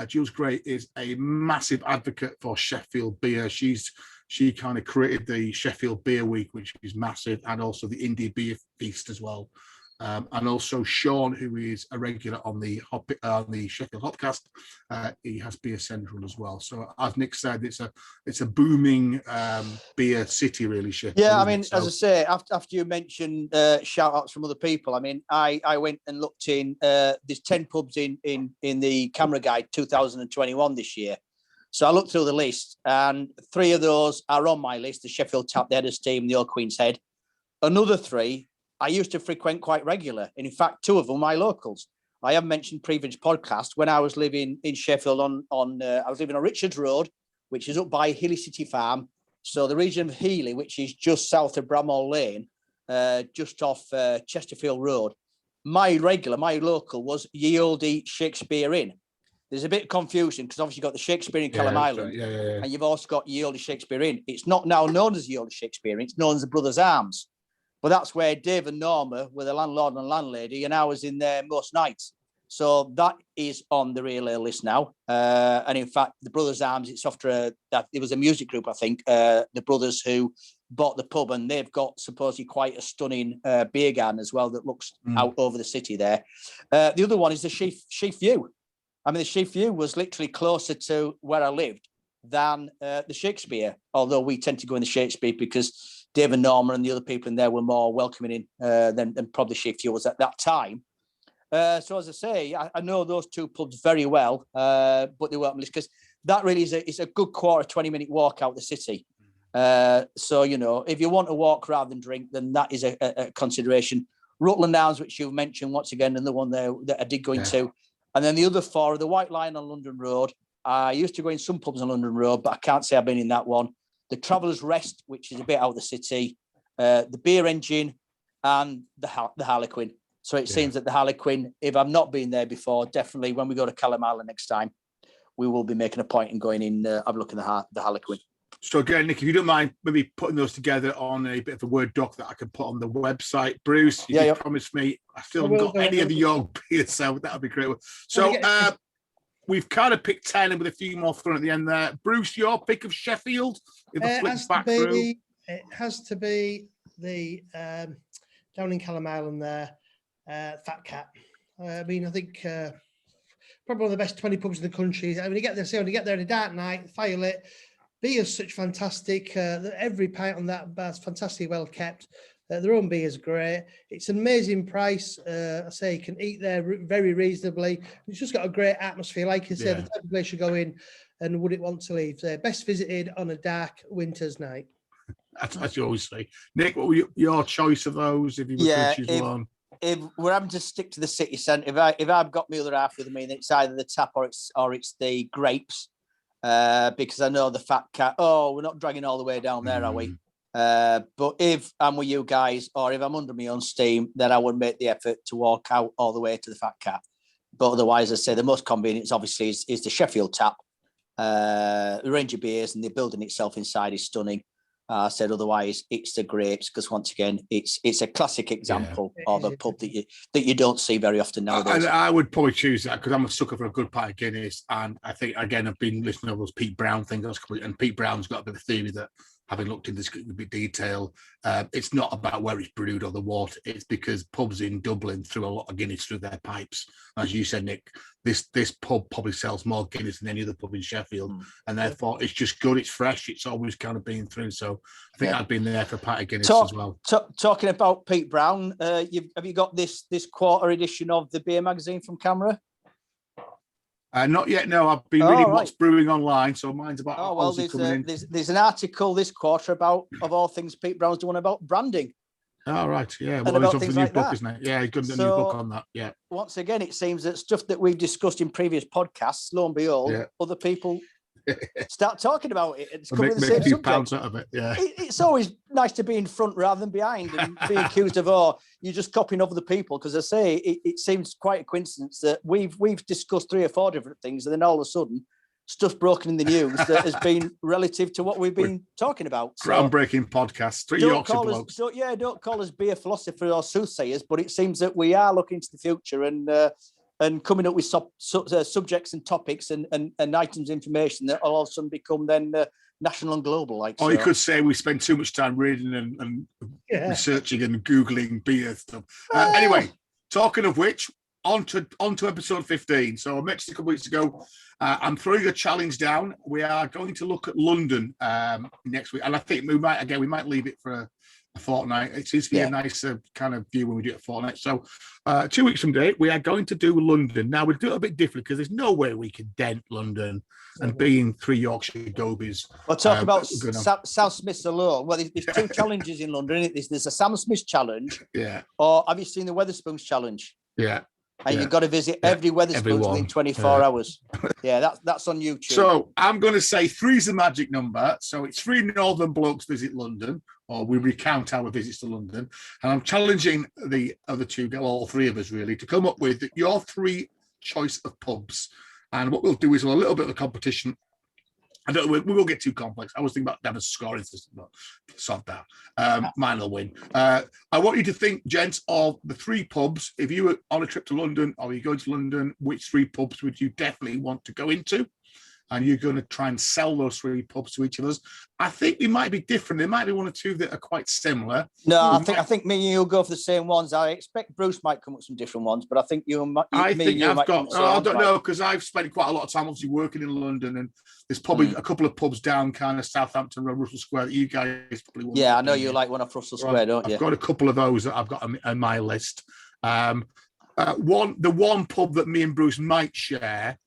Jules Gray is a massive advocate for Sheffield beer. She kind of created the Sheffield Beer Week, which is massive, and also the Indie Beer Feast as well. And also Sean, who is a regular on the Sheffield Hopcast, he has Beer Central as well. So as Nick said, it's a booming beer city, really. Sheffield. Yeah, I mean, as I say, after you mentioned shout outs from other people, I mean, I went and looked in. There's 10 pubs in the Camera Guide 2021 this year. So I looked through the list, and 3 of those are on my list: the Sheffield Tap, the Head of Steam, the Old Queen's Head. Another 3 I used to frequent quite regular. And in fact, 2 of them are my locals. I have mentioned previous podcast when I was living in Sheffield I was living on Richards Road, which is up by Hilly City Farm. So the region of Healy, which is just south of Bramall Lane, just off Chesterfield Road. My local was Ye Olde Shakespeare Inn. there's a bit of confusion because obviously you've got the Shakespeare in Kellam Island, and you've also got Ye Olde Shakespeare Inn. It's not now known as Ye Olde Shakespeare Inn, it's known as the Brothers Arms. But that's where Dave and Norma were the landlord and landlady, and I was in there most nights. So that is on the real list now. And in fact, the Brothers Arms, it's after that it was a music group, I think, the brothers who bought the pub, and they've got supposedly quite a stunning beer garden as well that looks out over the city there. The other one is the Sheaf View. I mean, the Sheaf View was literally closer to where I lived than the Shakespeare, although we tend to go in the Shakespeare because Dave and Norma and the other people in there were more welcoming in than probably Sheaf View was at that time. So as I say, I know those two pubs very well, but they weren't because that really is a good 20-minute walk out the city. So, you know, if you want to walk rather than drink, then that is a consideration. Rutland Arms, which you've mentioned, once again, another one there that I did go into. And then the other four are the White Lion on London Road. I used to go in some pubs on London Road, but I can't say I've been in that one. The Traveller's Rest, which is a bit out of the city, the Beer Engine, and the Harlequin. So it seems that the Harlequin, if I've not been there before, definitely when we go to Kellam Island next time, we will be making a point in going in, have a look at the Harlequin. So again, Nick, if you don't mind, maybe putting those together on a bit of a Word doc that I can put on the website. Bruce, you promised me. I still haven't got any of the York beers, so that would be great. So we've kind of picked 10 with a few more thrown at the end there. Bruce, your pick of Sheffield? If I flick back through. It has to be the down in Kellam Island there, Fat Cat. I mean, I think probably one of the best 20 pubs in the country. I mean, you get there on a dark night, firelit. Beer's such fantastic. Every pint on that bar's fantastically well kept. Their own beer's great. It's an amazing price. I say you can eat there very reasonably. It's just got a great atmosphere. Like you said, the type of place you go in and wouldn't want to leave. Best visited on a dark winter's night. That's what you always say. Nick, what were your choice of those if you were to choose one? If we're having to stick to the city centre, if I've got my other half with me, then it's either the tap or it's the grapes. Because I know the Fat Cat, we're not dragging all the way down there, are we? But if I'm with you guys, or if I'm under my own steam, then I would make the effort to walk out all the way to the Fat Cat. But otherwise, I say the most convenient, obviously, is the Sheffield tap. The range of beers and the building itself inside is stunning. I said otherwise, it's the grapes because once again, it's a classic example of a pub that you don't see very often nowadays. I would probably choose that because I'm a sucker for a good pint of Guinness, and I think again I've been listening to those Pete Brown things, and Pete Brown's got a bit of theory that, having looked into this in a bit detail, it's not about where it's brewed or the water. It's because pubs in Dublin threw a lot of Guinness through their pipes. As you said, Nick, this pub probably sells more Guinness than any other pub in Sheffield, and therefore it's just good. It's fresh. It's always kind of been through. So I think I've been there for a pint of Guinness as well. Talking about Pete Brown, have you got this quarter edition of the beer magazine from Camera? Not yet. No, I've been reading what's brewing online, so mine's about. There's an article this quarter about, of all things, Pete Brown's doing about branding. Oh, right, yeah. Well, he's off the new book, isn't it? Yeah, he's got a new book on that. Yeah. Once again, it seems that stuff that we've discussed in previous podcasts, lo and behold, other people start talking about it. It's coming the same subject. Pounds out of it. Yeah. It's always nice to be in front rather than behind and be accused of, you're just copying other people. Because I say it seems quite a coincidence that we've discussed 3 or 4 different things, and then all of a sudden, stuff broken in the news that has been relative to what we've been talking about. Groundbreaking podcast. 3 Yorkshire blokes. Don't call us beer philosophers or soothsayers, but it seems that we are looking to the future and coming up with subjects and topics and items of information that all of a sudden become then national and global. You could say we spend too much time reading and researching and Googling beer stuff. Anyway, talking of which, on to episode 15. So I mentioned a couple of weeks ago, I'm throwing a challenge down. We are going to look at London next week. And I think we might leave it for a fortnight. It seems to be a nicer kind of view when we do it a fortnight. So 2 weeks from today, we are going to do London. Now, we'll do it a bit different because there's no way we can dent London and being 3 Yorkshire Gobies. We'll talk about South Smiths alone. Well, there's 2 challenges in London, isn't it? There's a Sam Smith challenge. Yeah. Or have you seen the Wetherspoons challenge? Yeah. And you've got to visit every Wetherspoons within 24 hours. Yeah, that's on YouTube. So I'm going to say 3's the magic number. So it's 3 northern blokes visit London, or we recount our visits to London. And I'm challenging the other 2, all 3 of us really, to come up with your 3 choice of pubs. And what we'll do is a little bit of a competition. I don't. We won't get too complex. I was thinking about Devon's scoring system, but sod that. Mine will win. I want you to think, gents, of the 3 pubs. If you were on a trip to London or you're going to London, which 3 pubs would you definitely want to go into? And you're going to try and sell those 3 pubs to each of us. I think we might be different. There might be 1 or 2 that are quite similar. No, I think me and you will go for the same ones. I expect Bruce might come up with some different ones, but I think you and I don't know, because right? I've spent quite a lot of time obviously working in London, and there's probably a couple of pubs down kind of Southampton Road, Russell Square that you guys probably want. Yeah, I know you like one off Russell Square, don't you? I've got a couple of those that I've got on my list. The one pub that me and Bruce might share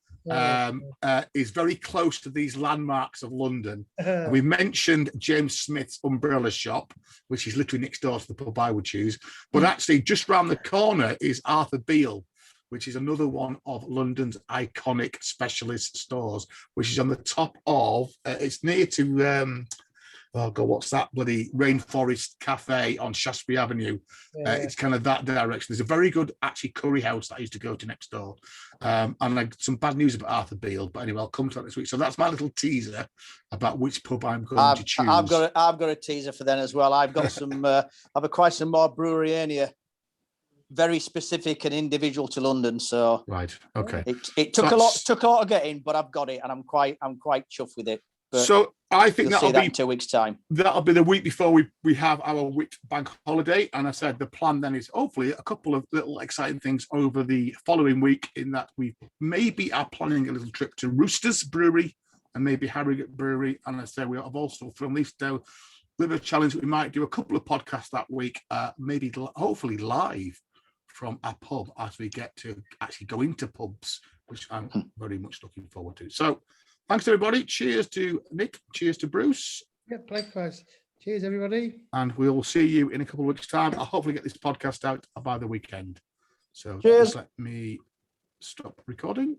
is very close to these landmarks of London. We mentioned James Smith's Umbrella Shop, which is literally next door to the pub I would choose. But actually, just round the corner is Arthur Beale, which is another one of London's iconic specialist stores, which is on the top of, it's near to, oh God, what's that bloody Rainforest Cafe on Shaftesbury Avenue? It's kind of that direction. There's a very good, actually, curry house that I used to go to next door. And some bad news about Arthur Beale, but anyway, I'll come to that this week. So that's my little teaser about which pub I'm going to choose. I've got a teaser for them as well. I've got some, I've acquired some more brewery in here. Very specific and individual to London. So right, okay. It took a lot of getting, but I've got it, and I'm quite chuffed with it. But so I think that'll be in 2 weeks' time. That'll be the week before we have our Whit bank holiday. And I said the plan then is hopefully a couple of little exciting things over the following week, in that we maybe are planning a little trip to Roosters Brewery and maybe Harrogate Brewery. And I said we have also thrown these down with a challenge. We might do a couple of podcasts that week, maybe hopefully live from our pub as we get to actually go into pubs, which I'm very much looking forward to. So thanks, everybody. Cheers to Nick. Cheers to Bruce. Yep, likewise. Cheers, everybody. And we'll see you in a couple of weeks' time. I'll hopefully get this podcast out by the weekend. So cheers. just let me stop recording.